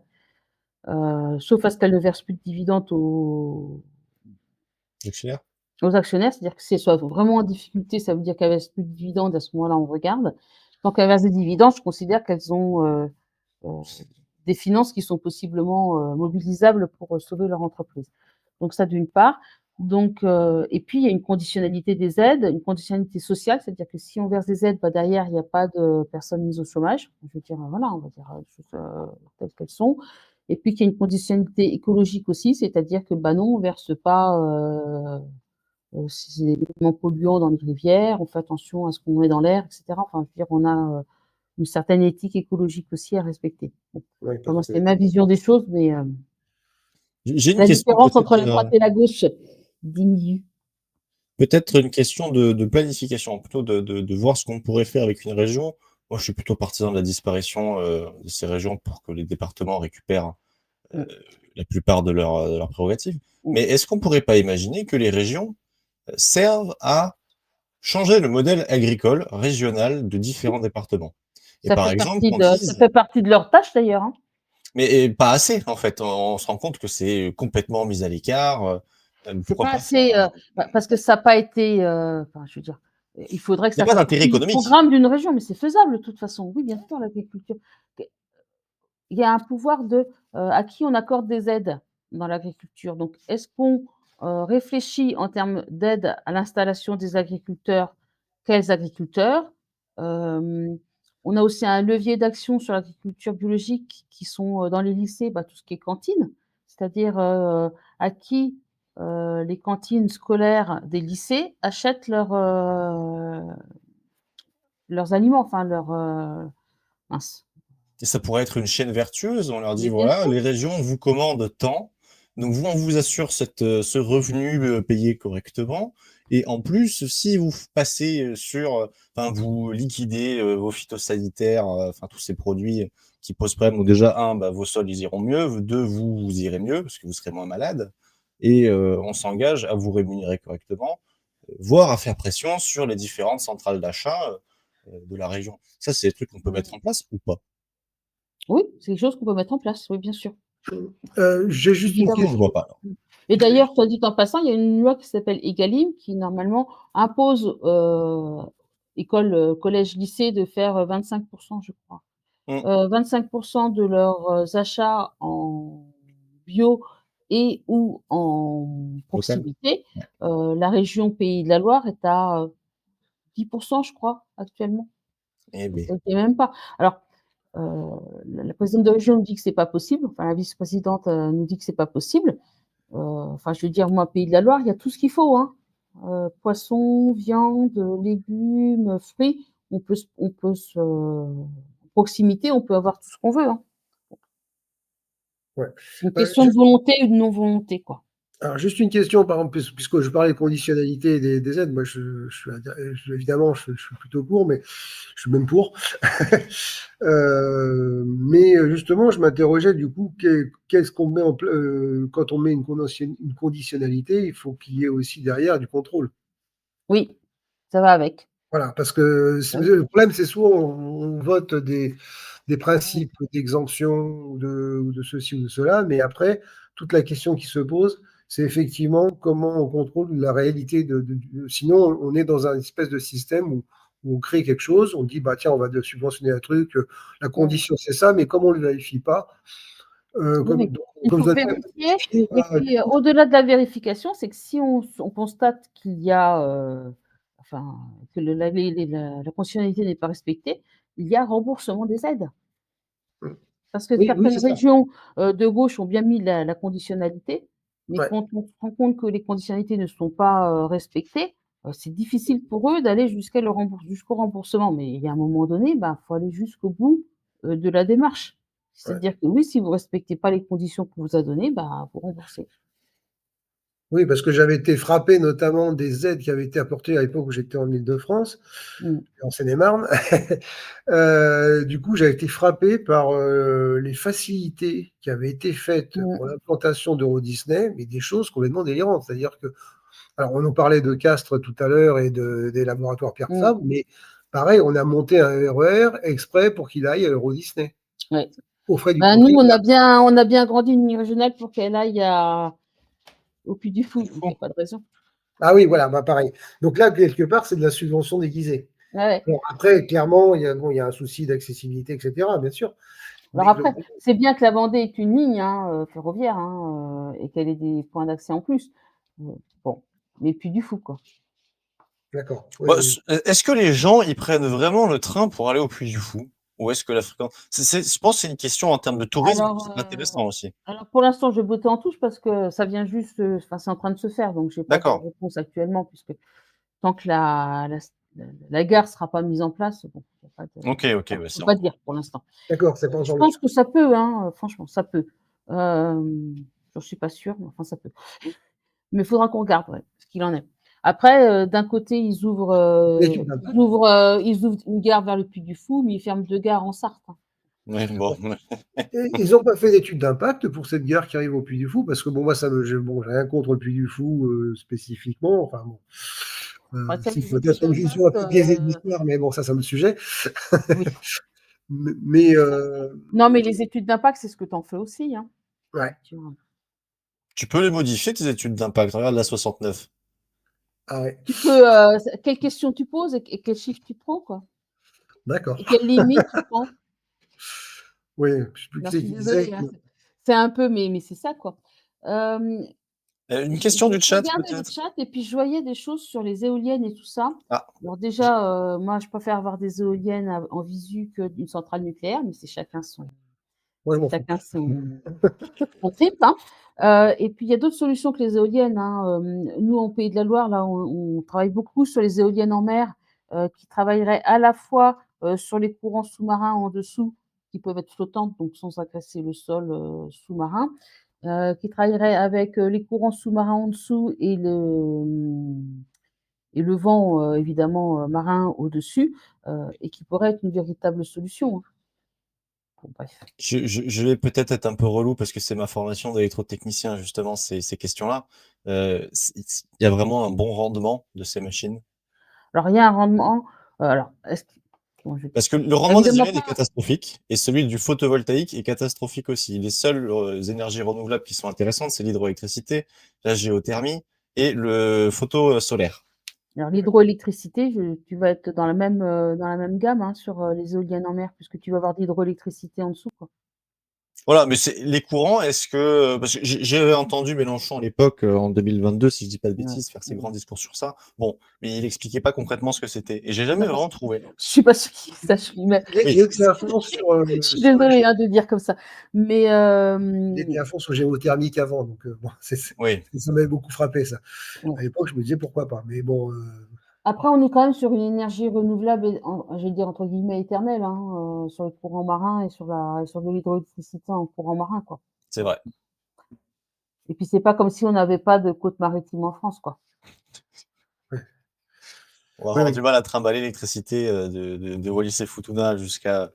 sauf à ce qu'elles ne versent plus de dividendes Actionnaire. aux actionnaires. C'est-à-dire que si elles sont vraiment en difficulté, ça veut dire qu'elles versent plus de dividendes. À ce moment-là, on regarde. Tant qu'elles versent des dividendes, je considère qu'elles ont des finances qui sont possiblement mobilisables pour sauver leur entreprise. Donc ça, d'une part. Donc, et puis, il y a une conditionnalité des aides, une conditionnalité sociale, c'est-à-dire que si on verse des aides, bah, derrière, il n'y a pas de personnes mises au chômage. Je veux dire, voilà, on va dire les choses telles qu'elles sont. Et puis, qu'il y a une conditionnalité écologique aussi, c'est-à-dire que, bah non, on ne verse pas ces éléments polluants dans les rivières, on fait attention à ce qu'on met dans l'air, etc. Enfin, je veux dire, on a une certaine éthique écologique aussi à respecter. Bon, oui, moi, parce que c'est ma vision des choses, mais J'ai une la question différence entre la droite peut-être et la gauche diminue. peut-être une question de planification, plutôt de voir ce qu'on pourrait faire avec une région. Moi, je suis plutôt partisan de la disparition de ces régions pour que les départements récupèrent Mm. la plupart de leurs prérogatives. Mm. Mais est-ce qu'on pourrait pas imaginer que les régions servent à changer le modèle agricole régional de différents départements? Et par exemple, qu'on Ça dise, fait partie de leur tâche d'ailleurs. Hein. mais pas assez en fait. On se rend compte que c'est complètement mis à l'écart. C'est Pourquoi pas pas faire assez, parce que ça n'a pas été, enfin, je veux dire, il faudrait que Il n'y ça a pas fasse d'intérêt partie du économique. programme d'une région, mais c'est faisable de toute façon. Oui, bien sûr, l'agriculture. Il y a un pouvoir à qui on accorde des aides dans l'agriculture. Donc, est-ce qu'on réfléchit en termes d'aide à l'installation des agriculteurs? Quels agriculteurs? On a aussi un levier d'action sur l'agriculture biologique qui sont dans les lycées, bah, tout ce qui est cantine, c'est-à-dire à qui les cantines scolaires des lycées achètent leurs aliments, enfin mince. Et ça pourrait être une chaîne vertueuse. On leur dit, Mais bien voilà, sûr. les régions vous commandent tant. Donc, vous, on vous assure ce revenu payé correctement. Et en plus, si vous passez enfin, vous liquidez vos phytosanitaires, enfin, tous ces produits qui posent problème. Donc, déjà, un, bah, vos sols, ils iront mieux. Deux, vous irez mieux parce que vous serez moins malade. Et on s'engage à vous rémunérer correctement, voire à faire pression sur les différentes centrales d'achat de la région. Ça, c'est des trucs qu'on peut mettre en place ou pas? Oui, c'est quelque chose qu'on peut mettre en place, oui, bien sûr. j'ai juste une Évidemment. Je question. vois pas. Et d'ailleurs, soit dit en passant, il y a une loi qui s'appelle EGalim qui normalement impose école, collège, lycée de faire 25%, je crois. Mm. 25% de leurs achats en bio et ou en Local. proximité, Ouais. la région Pays de la Loire est à 10 je crois, actuellement. Eh beh. Et même pas. Alors, heu, la présidente de région nous dit que c'est pas possible, enfin la vice-présidente, nous dit que c'est pas possible. Enfin, je veux dire, moi, Pays de la Loire, il y a tout ce qu'il faut, hein. Poisson, viande, légumes, fruits. Proximité, on peut avoir tout ce qu'on veut, hein. Ouais. C'est une question de volonté ou de non-volonté, quoi. Alors, juste une question, par exemple, puisque je parlais de conditionnalité des aides, moi, évidemment, je suis plutôt pour, mais je suis même pour. Mais justement, je m'interrogeais du coup, qu'est-ce qu'on met quand on met une conditionnalité, il faut qu'il y ait aussi derrière du contrôle. Oui, ça va avec. Voilà, parce que Ah oui. le problème, c'est soit on vote des principes d'exemption ou de ceci ou de cela, mais après, toute la question qui se pose, c'est effectivement comment on contrôle la réalité sinon on est dans un espèce de système où on crée quelque chose, on dit bah tiens, on va subventionner un truc, la Mmh. condition c'est ça, mais comme on ne le vérifie pas, Oui, comme, oui. donc, Il comme je faut dois vérifier vérifier, et puis, au-delà de la vérification, c'est que si on constate qu'il y a, enfin, que le la conditionnalité n'est pas respectée, il y a remboursement des aides. Parce que oui, oui, certaines c'est ça. régions, de gauche ont bien mis la conditionnalité, mais Ouais. quand on se rend compte que les conditionnalités ne sont pas, respectées, c'est difficile pour eux d'aller jusqu'au remboursement. Mais il y a un moment donné, bah, faut aller jusqu'au bout, de la démarche. Ouais. C'est-à-dire que oui, si vous respectez pas les conditions qu'on vous a données, bah, vous remboursez. Oui, parce que j'avais été frappé notamment des aides qui avaient été apportées à l'époque où j'étais en Île-de-France, Mmh. en Seine-et-Marne. Du coup, j'avais été frappé par, les facilités qui avaient été faites Mmh. pour l'implantation d'Euro Disney, mais des choses complètement délirantes. C'est-à-dire que alors on nous parlait de Castres tout à l'heure et des laboratoires Pierre Mmh. Fabre, mais pareil, on a monté un RER exprès pour qu'il aille à Euro Disney, Ouais. aux frais du Bah, nous, contribuable. on a bien agrandi une ligne régionale pour qu'elle aille au Puy du Fou, Du donc il y coup, a pas de raison. Ah oui, voilà, bah, pareil. Donc là, quelque part, c'est de la subvention déguisée. Ouais, ouais. Bon, après, clairement, il y a un souci d'accessibilité, et cetera, bien sûr. Alors Mais après, globalement, c'est bien que la Vendée est une ligne, hein, ferroviaire, hein, et qu'elle ait des points d'accès en plus. Bon, mais Puy du Fou, quoi. d'accord. Oui, bah, oui. est-ce que les gens, ils prennent vraiment le train pour aller au Puy du Fou? Ou est-ce que la fréquence je pense que c'est une question en termes de tourisme, Alors, c'est intéressant aussi. pour l'instant, je botte en touche parce que ça vient juste, enfin, c'est en train de se faire, donc j'ai pas de D'accord. réponse actuellement puisque tant que la gare sera pas mise en place, bon, il y a pas de OK, OK, je ouais, peux c'est pas encore dire pour l'instant. D'accord, c'est pas Je encore le pense cas. que ça peut, hein, franchement, ça peut. J'en suis pas sûre, mais enfin, ça peut. Mais il faudra qu'on regarde, ouais, ce qu'il en est. Après, d'un côté, L'étude d'impact. ils ouvrent une gare vers le Puy du Fou, mais ils ferment 2 gares en Sarthe, hein. ouais, bon, Et ils n'ont pas fait d'étude d'impact pour cette gare qui arrive au Puy du Fou, parce que bon, moi, j'ai rien contre le Puy du Fou spécifiquement. Enfin bon, Bah, tu s'il les faut études être obligé sur un d'impact, peu biaisé de l'histoire, mais bon, ça, c'est un autre sujet. oui. Mais Non, mais les études d'impact, c'est ce que tu en fais aussi, hein. ouais. Tu vois? tu peux les modifier tes études d'impact. Regarde la 69. Ah ouais. Tu peux, quelles questions tu poses et quels chiffres tu prends, quoi? D'accord. Et quelles limites tu prends? Oui, je sais plus qui Non, je c'est suis qui disait désolée, que hein, c'est un peu mais c'est ça, quoi. Hem Une Je question du chat regardais le peut-être? chat et puis je voyais des choses sur les éoliennes et tout ça. Ah, Alors j'ai déjà, moi je préfère avoir des éoliennes en visu que d'une centrale nucléaire, mais c'est moi, je m'en fous. chacun son trip, hein. Et puis il y a d'autres solutions que les éoliennes, hein. Nous en Pays de la Loire, là, on travaille beaucoup sur les éoliennes en mer, qui travailleraient à la fois, sur les courants sous-marins en dessous, qui peuvent être flottantes, donc sans agresser le sol, sous-marin, qui travaillerait avec, les courants sous-marins en dessous et le vent, évidemment, marin au-dessus, et qui pourrait être une véritable solution, hein. Bon bref. je vais peut-être être un peu relou parce que c'est ma formation d'électrotechnicien justement ces questions-là. Il y a vraiment un bon rendement de ces machines? Alors il y a un rendement, alors est-ce que comment je vais Parce que le rendement des évidemment éoliennes est pas. catastrophique et celui du photovoltaïque est catastrophique aussi. Les seules, énergies renouvelables qui sont intéressantes, c'est l'hydroélectricité, la géothermie et le solaire. Alors l'hydroélectricité, tu vas être dans la même gamme, hein, sur, les éoliennes en mer puisque tu vas avoir de l'hydroélectricité en dessous, quoi. Voilà, mais les courants, est-ce que. Parce que j'avais entendu Mélenchon à l'époque, en 2022, si je dis pas de bêtises, faire ses grands discours sur ça. Bon, mais il expliquait pas concrètement ce que c'était. Et j'ai jamais Non, vraiment trouvé. je suis pas sûre qu'il sache lui-même. Il était à fond sur, Je suis désolée de dire comme ça. Mais il était à fond sur géothermique avant, donc bon, Oui, ça m'avait beaucoup frappé, ça. Ouais. À l'époque, je me disais pourquoi pas. Mais bon, après, on est quand même sur une énergie renouvelable, je vais dire entre guillemets éternelle, sur les courants marins et sur de l'hydroélectricité en courant marin, quoi. c'est vrai. Et puis c'est pas comme si on n'avait pas de côte maritime en France, quoi. On va Oui, avoir oui. du mal à trimballer l'électricité de Wallis et Futuna jusqu'à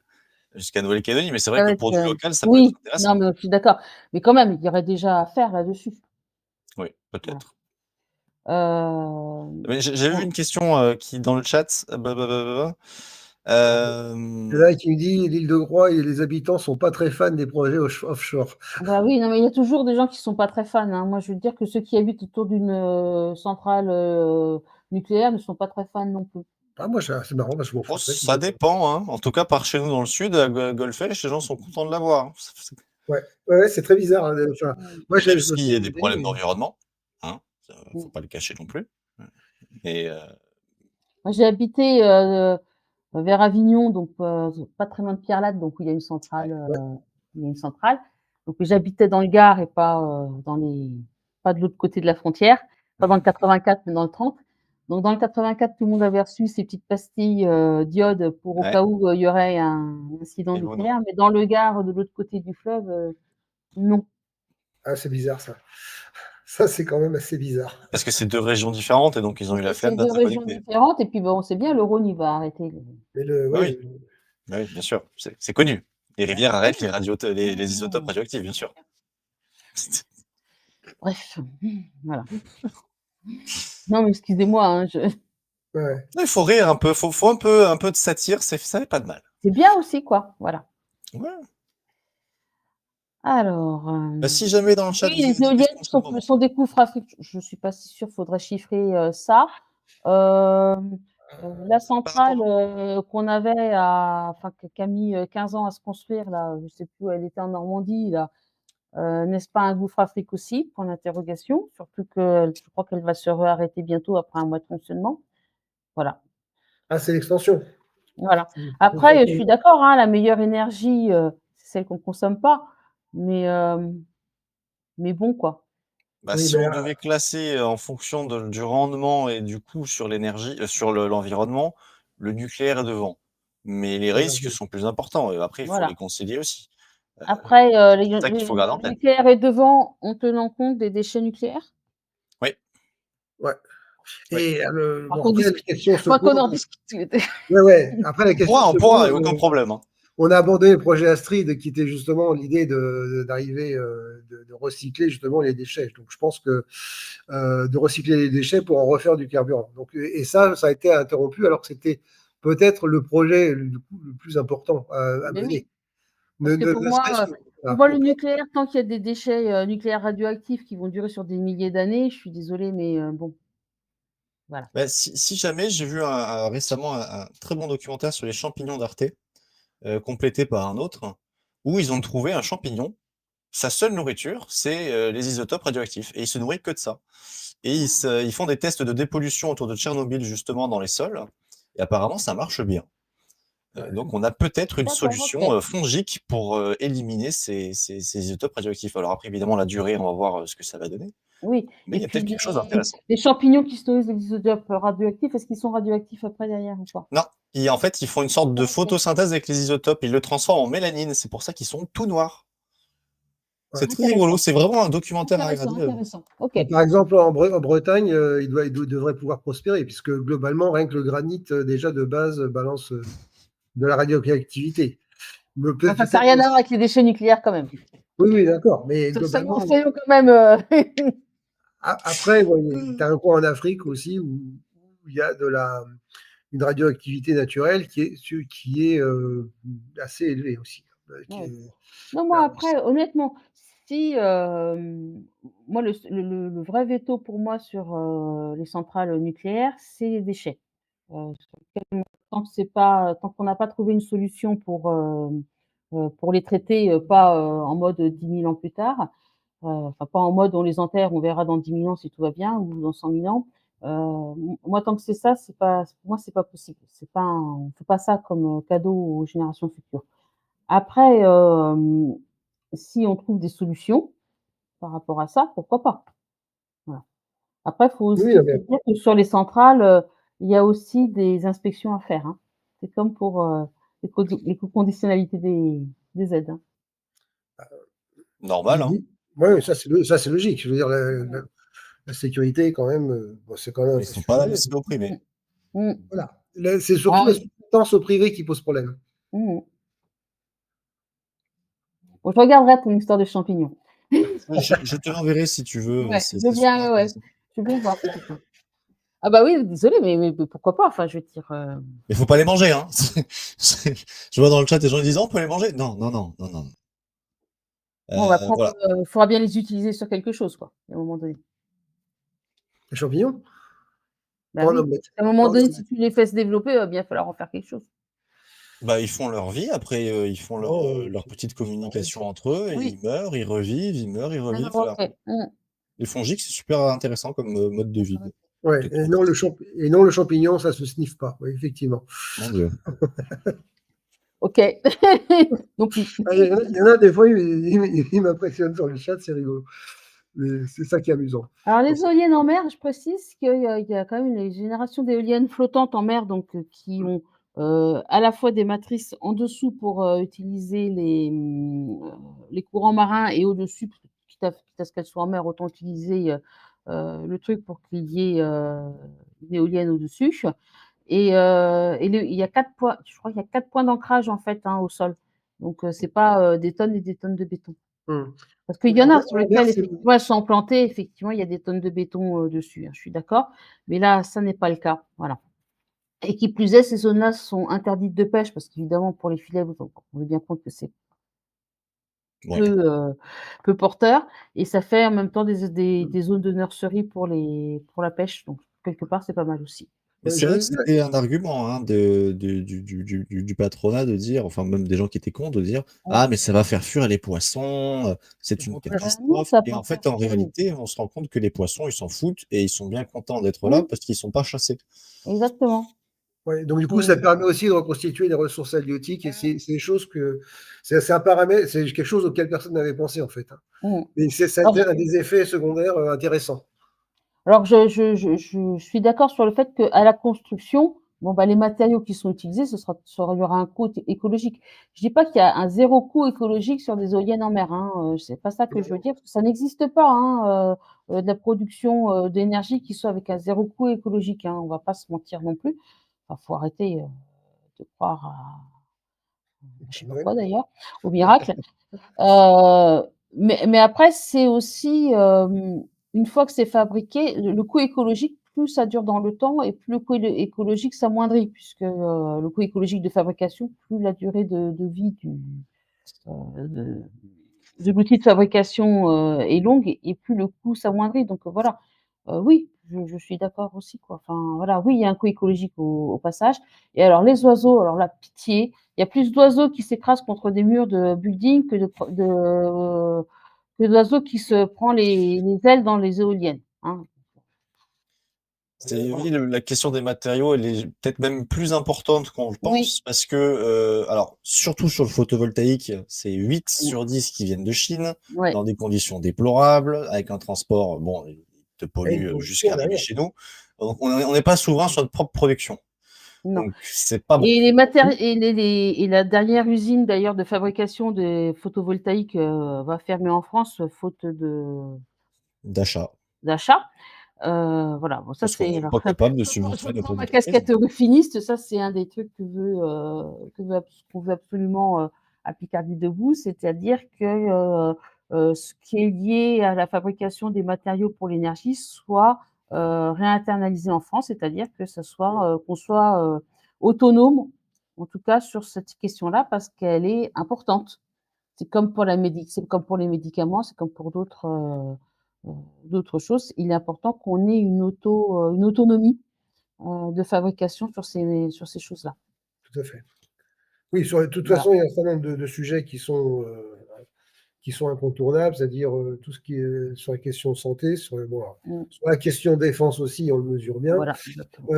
Nouvelle-Calédonie, mais c'est vrai Ça que va pour du être, local, ça peut être oui, non, intéressant. mais je suis d'accord. Mais quand même, il y aurait déjà à faire là-dessus. Oui, Voilà. peut-être. Mais j'ai vu Bon, une question qui, dans le chat, C'est là qui me dit l'île de Groix et les habitants sont pas très fans des projets offshore. bah oui, non, mais il y a toujours des gens qui sont pas très fans, hein. Moi, je veux dire que ceux qui habitent autour d'une centrale nucléaire ne sont pas très fans non plus. Ah, moi, c'est marrant, parce que je m'en oh, foutrais ça complètement. dépend, hein. En tout cas, par chez nous dans le sud, à Golfech, les gens sont contents de l'avoir, hein. Ouais, ouais, c'est très bizarre. Enfin, moi, Même je me s'il fais y a une des idée, problèmes mais d'environnement, hein, faut Mm. pas le cacher non plus. Et Moi, j'ai habité vers Avignon, donc pas très loin de Pierrelatte, donc où il y a une centrale. ouais. Il y a une centrale. Donc j'habitais dans le Gard et pas de l'autre côté de la frontière, pas dans le 84, mais dans le 30. Donc dans le 84, tout le monde avait reçu ces petites pastilles d'iode pour au ouais, cas où il y aurait un incident et vous, non. nucléaire. Mais dans le Gard, de l'autre côté du fleuve, non. Ah, c'est bizarre, ça. Ça, c'est quand même assez bizarre. Parce que c'est 2 régions différentes et donc ils ont eu la C'est flemme deux régions d'interconnecter. différentes. Et puis bon, on sait bien, le Rhône, il va arrêter. Mais Bah oui, oui, bah oui, bien sûr, c'est connu. Les rivières arrêtent les isotopes radioactifs, bien sûr. Bref, voilà. Non, mais excusez-moi, hein, ouais. Il faut rire un peu, faut un peu de satire, ça fait pas de mal. c'est bien aussi, quoi. Voilà. Ouais. Alors, Bah, si jamais dans le chat oui, vous avez les des éoliennes questions, c'est le moment. sont des coûts frafriques. Je suis pas si sûre, faudrait chiffrer ça. La Par rapport centrale qu'on avait qui a mis 15 ans à se construire, là, je sais plus où elle était en Normandie, là, n'est-ce pas un gouffre Afrique aussi? Point d'interrogation. Surtout que je crois qu'elle va se réarrêter bientôt après un mois de fonctionnement. Voilà. Ah, c'est l'extension. Voilà. Après, je suis d'accord, hein, la meilleure énergie, c'est celle qu'on consomme pas. Mais bon, quoi. Bah, Oui, si mais on devait classer en fonction du rendement et du coût sur l'énergie, sur l'environnement, le nucléaire est devant. Mais les risques sont plus importants. Et après, il faut les Voilà. concilier aussi. Après, C'est ça qu'il faut garder en le tête. nucléaire est devant en tenant compte des déchets nucléaires? Oui, ouais. oui. Et Par bon, contre, après, la question se faudra qu'on en pose. discute. Ouais, ouais. Après, la question se On pourra, il pose. n'y a aucun problème, hein. On a abandonné le projet Astrid, qui était justement l'idée d'arriver, de recycler justement les déchets. Donc, je pense que de recycler les déchets pour en refaire du carburant. Donc, et ça a été interrompu alors que c'était peut-être le projet le plus important à Mais mener. oui, parce que pour moi, le nucléaire, tant qu'il y a des déchets nucléaires radioactifs qui vont durer sur des milliers d'années, je suis désolée, mais bon, voilà. Bah, si jamais, j'ai vu récemment un très bon documentaire sur les champignons d'Arte, complété par un autre, où ils ont trouvé un champignon. Sa seule nourriture, c'est les isotopes radioactifs. Et il se nourrit que de ça. Et ils font des tests de dépollution autour de Tchernobyl, justement, dans les sols. Et apparemment, ça marche bien. Donc, on a peut-être une D'accord, solution ok. fongique pour éliminer ces isotopes radioactifs. Alors après, évidemment, la durée, on va voir ce que ça va donner. Oui, Mais et il y a puis peut-être quelque chose d'intéressant. les champignons qui stockent les isotopes radioactifs, est-ce qu'ils sont radioactifs après derrière ou pas? Non, en fait, ils font une sorte de photosynthèse avec les isotopes. Ils le transforment en mélanine. C'est pour ça qu'ils sont tout noirs. C'est très rigolo. C'est vraiment un documentaire à regarder. Intéressant. Ok. Par exemple, en Bretagne, il devrait pouvoir prospérer, puisque globalement, rien que le granit, déjà de base, balance de la radioactivité. Enfin, ça n'a rien à voir avec les déchets nucléaires quand même. Oui, oui, d'accord. Mais globalement. Soyons quand même. Après, tu as un coin en Afrique aussi où il y a une radioactivité naturelle qui est assez élevée aussi. Non, moi après, honnêtement, si moi le vrai veto pour moi sur les centrales nucléaires, c'est les déchets. Sur lesquels tant qu'on n'a pas trouvé une solution pour pour les traiter, pas en mode 10 000 ans plus tard, enfin pas en mode on les enterre, on verra dans 10 000 ans si tout va bien ou dans 100 000 ans. Moi, tant que c'est ça, c'est pas, pour moi, c'est pas possible. C'est pas, on fait pas ça comme cadeau aux générations futures. Après, si on trouve des solutions par rapport à ça, pourquoi pas. Voilà. Après, il faut aussi Oui, se dire que sur les centrales, il y a aussi des inspections à faire, hein. C'est comme pour les conditionnalités des aides, hein. Normal, hein. Oui, ça c'est logique. Je veux dire, la sécurité, quand même, bon, c'est quand même un Ils sont pas là sujet. laissés au privé. Mmh. Voilà. C'est surtout Ah, la sous-traitance au privé qui pose problème. mmh. Bon, je regarderai ton histoire de champignons. Je te l'enverrai si tu veux, Ouais, c'est je veux super bien, ouais, ouais. intéressant. Je veux bien voir ce que c'est. Ah bah oui, désolée, mais pourquoi pas? Enfin, je veux dire, Mais faut pas les manger, hein. Je vois dans le chat, les gens ils disent: «Oh, on peut les manger?» Non, non, non, non, non. bon, on va prendre, Voilà. faudra bien les utiliser sur quelque chose, quoi, à un moment donné. Les champignons? Bah Pas en oui, omelette. à un Pas moment en donné, si omelette. tu les fais se développer, il va bien falloir en faire quelque chose. Bah, ils font leur vie, après, ils font Oh, leur petite communication entre eux et Oui, ils meurent, ils revivent, ils meurent, ils revivent, d'accord, voilà. OK. Mmh. Les fongiques, c'est super intéressant comme, mode de vie. ouais, Peut-être qu'on va tester. et non, le champignon, ça se sniffe pas. Oui, effectivement. Mon Dieu. OK. Non plus. Ah, il y en a des fois, ils m'impressionnent sur le chat, c'est rigolo. Mais c'est ça qui est amusant. Alors Bon, les éoliennes en mer, je précise qu'il y a quand même les générations d'éoliennes flottantes en mer, donc qui ont, à la fois des matrices en dessous pour, utiliser les courants marins et au-dessus, parce que quitte à ce qu'elles soient en mer, autant utiliser, le truc pour qu'il y ait, une éolienne au-dessus et il y a 4 points, je crois qu'il y a 4 points d'ancrage en fait, hein, au sol. Donc c'est pas, des tonnes et des tonnes de béton. hum. Parce qu'il Oui, y en a sur en mer, lesquels c'est effectivement elles sont plantées, effectivement, il y a des tonnes de béton, dessus, hein, je suis d'accord. Mais là, ça n'est pas le cas, voilà. Et qui plus est, ces zones-là sont interdites de pêche parce qu'évidemment pour les filets, vous vous rendez bien compte que c'est Ouais. peu porteur et ça fait en même temps des zones de nurserie pour la pêche, donc quelque part, c'est pas mal aussi. Mais c'est vrai j'avais que vu, c'était un argument, hein, du patronat de dire, enfin même des gens qui étaient contre, de dire: Ouais. «Ah mais ça va faire fuir les poissons, c'est une Non, catastrophe» ça a et pas en fait, en mmh, réalité, on se rend compte que les poissons, ils s'en foutent et ils sont bien contents d'être là mmh, parce qu'ils sont pas chassés. exactement. ouais, donc du coup, ça C'est permet aussi de reconstituer des ressources halieutiques et c'est des choses que c'est un paramètre, c'est quelque chose auquel personne n'avait pensé en fait, hein. mmh. Mais ça a été Alors un des effets secondaires intéressants. Alors je suis d'accord sur le fait qu'à la construction, bon, bah, les matériaux qui sont utilisés, il y aura un coût écologique. Je dis pas qu'il y a un zéro coût écologique sur des éoliennes en mer, hein, c'est pas ça que je veux dire, parce que ça n'existe pas, hein, de la production, d'énergie qui soit avec un zéro coût écologique, hein, on va pas se mentir non plus. Enfin, faut arrêter, de croire à je sais pas Ouais. quoi d'ailleurs, au miracle. Heu, mais après, c'est aussi, une fois que c'est fabriqué, le coût écologique, plus ça dure dans le temps et plus le coût écologique s'amoindrit puisque, le coût écologique de fabrication, plus la durée de vie de de l'outil de fabrication, est longue et plus le coût s'amoindrit donc voilà. Oui, je suis d'accord aussi, quoi. Enfin, voilà, oui, il y a un coût écologique au passage et alors les oiseaux, alors là, pitié, il y a plus d'oiseaux qui s'écrasent contre des murs de building que d'oiseaux qui se prend les ailes dans les éoliennes, hein. C'est Voilà. oui, la question des matériaux, elle est peut-être même plus importante qu'on le Oui, pense parce que, alors surtout sur le photovoltaïque, c'est 8 mmh, sur 10 qui viennent de Chine, ouais, dans des conditions déplorables, avec un transport, bon, il te Et une pollue, jusqu'à production arriver derrière. chez nous. Donc on n'est pas souverain sur notre propre production. non Donc c'est pas bon et les matéri et la dernière usine d'ailleurs de fabrication des photovoltaïques, va fermer en France, faute d'achat, d'achat. Voilà, bon ça parce qu'on c'est n'est alors pas capable de je subventionner prends notre ma entreprise. casquette rufiniste, ça c'est un des trucs qu'on veut absolument, à Picardie Debout, c'est-à-dire que, ce qui est lié à la fabrication des matériaux pour l'énergie soit, réinternalisé en France, c'est-à-dire que ça soit, qu'on soit, autonome, en tout cas sur cette question-là, parce qu'elle est importante. C'est comme pour les médicaments, c'est comme pour d'autres choses. Il est important qu'on ait une autonomie, de fabrication sur ces choses-là. Tout à fait. Oui, de toute Voilà. façon, il y a un certain nombre de sujets qui sont incontournables, c'est-à-dire tout ce qui est sur la question santé, sur la question défense aussi, on le mesure bien. Voilà, exactement.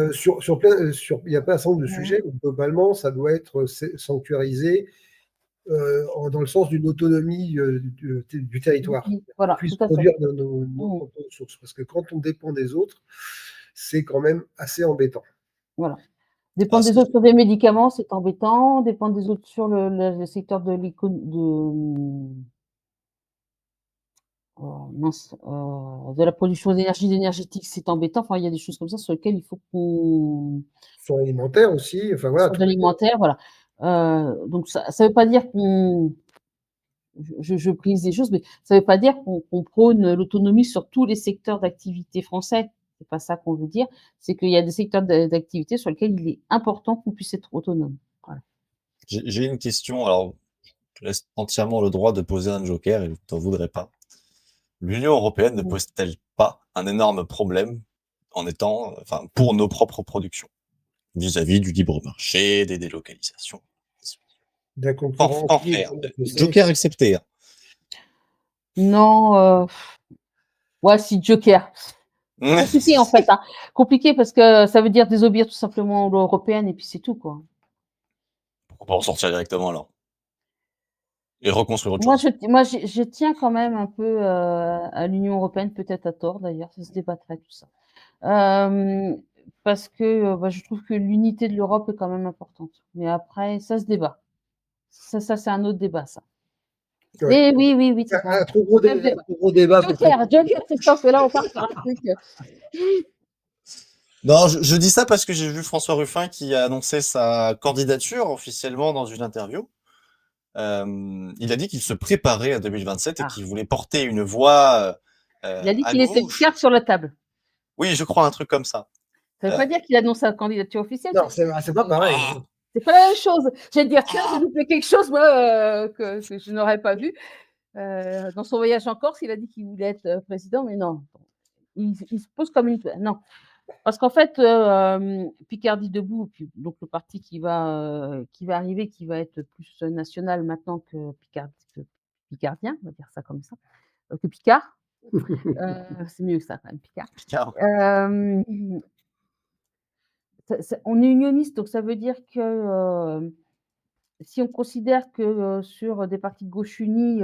Il y a pas un certain nombre de sujets où globalement, ça doit être sanctuarisé dans le sens d'une autonomie du territoire. Voilà, Puisse tout à fait. produire nos propres ressources. Parce que quand on dépend des autres, c'est quand même assez embêtant. Voilà. Dépendre des autres sur des médicaments, c'est embêtant. Dépendre des autres sur le secteur de la production d'énergie énergétique, c'est embêtant. Enfin, il y a des choses comme ça sur lesquelles il faut qu'on. Sur l'alimentaire aussi. Enfin, voilà, sur l'alimentaire, voilà. Donc, ça ne veut pas dire qu'on. Je prise des choses, mais ça ne veut pas dire qu'on prône l'autonomie sur tous les secteurs d'activité français. C'est pas ça qu'on veut dire. C'est qu'il y a des secteurs d'activité sur lesquels il est important qu'on puisse être autonome. Voilà. J'ai une question. Alors, je te laisse entièrement le droit de poser un joker et je t'en voudrais pas. L'Union européenne ne pose-t-elle pas un énorme problème pour nos propres productions vis-à-vis du libre marché, des délocalisations? De la concurrence. Joker accepté. Hein. Non, ouais, si Joker. Compliqué en fait. Hein. Compliqué parce que ça veut dire désobéir tout simplement aux lois européennes et puis c'est tout quoi. Pourquoi pas en sortir directement alors? Et reconstruire autre Moi, chose. je tiens quand même un peu à l'Union européenne, peut-être à tort d'ailleurs, ça se débattrait tout ça. Parce que je trouve que l'unité de l'Europe est quand même importante. Mais après, ça se débat. Ça c'est un autre débat, ça. Ouais. Et oui, c'est ça. Un trop gros débat. Joker, c'est ça, que là, on part sur un truc. Non, je dis ça parce que j'ai vu François Ruffin qui a annoncé sa candidature officiellement dans une interview. Il a dit qu'il se préparait à 2027 et qu'il voulait porter une voix il a dit à qu'il était gauche. carte sur la table. Oui, je crois un truc comme ça. Ça veut pas dire qu'il annonce sa candidature officielle. Non, c'est pas pareil. C'est pas la même chose. J'allais dire, tiens, j'ai loupé quelque chose, moi, que je n'aurais pas vu. Dans son voyage en Corse, il a dit qu'il voulait être président, mais non. Il se pose comme une. Non. Parce qu'en fait, Picardie Debout, donc le parti qui va arriver, qui va être plus national maintenant que picardien, on va dire ça comme ça, que Picard. C'est mieux que ça quand même, Picard. On est unioniste, donc ça veut dire que si on considère que sur des partis de gauche unis,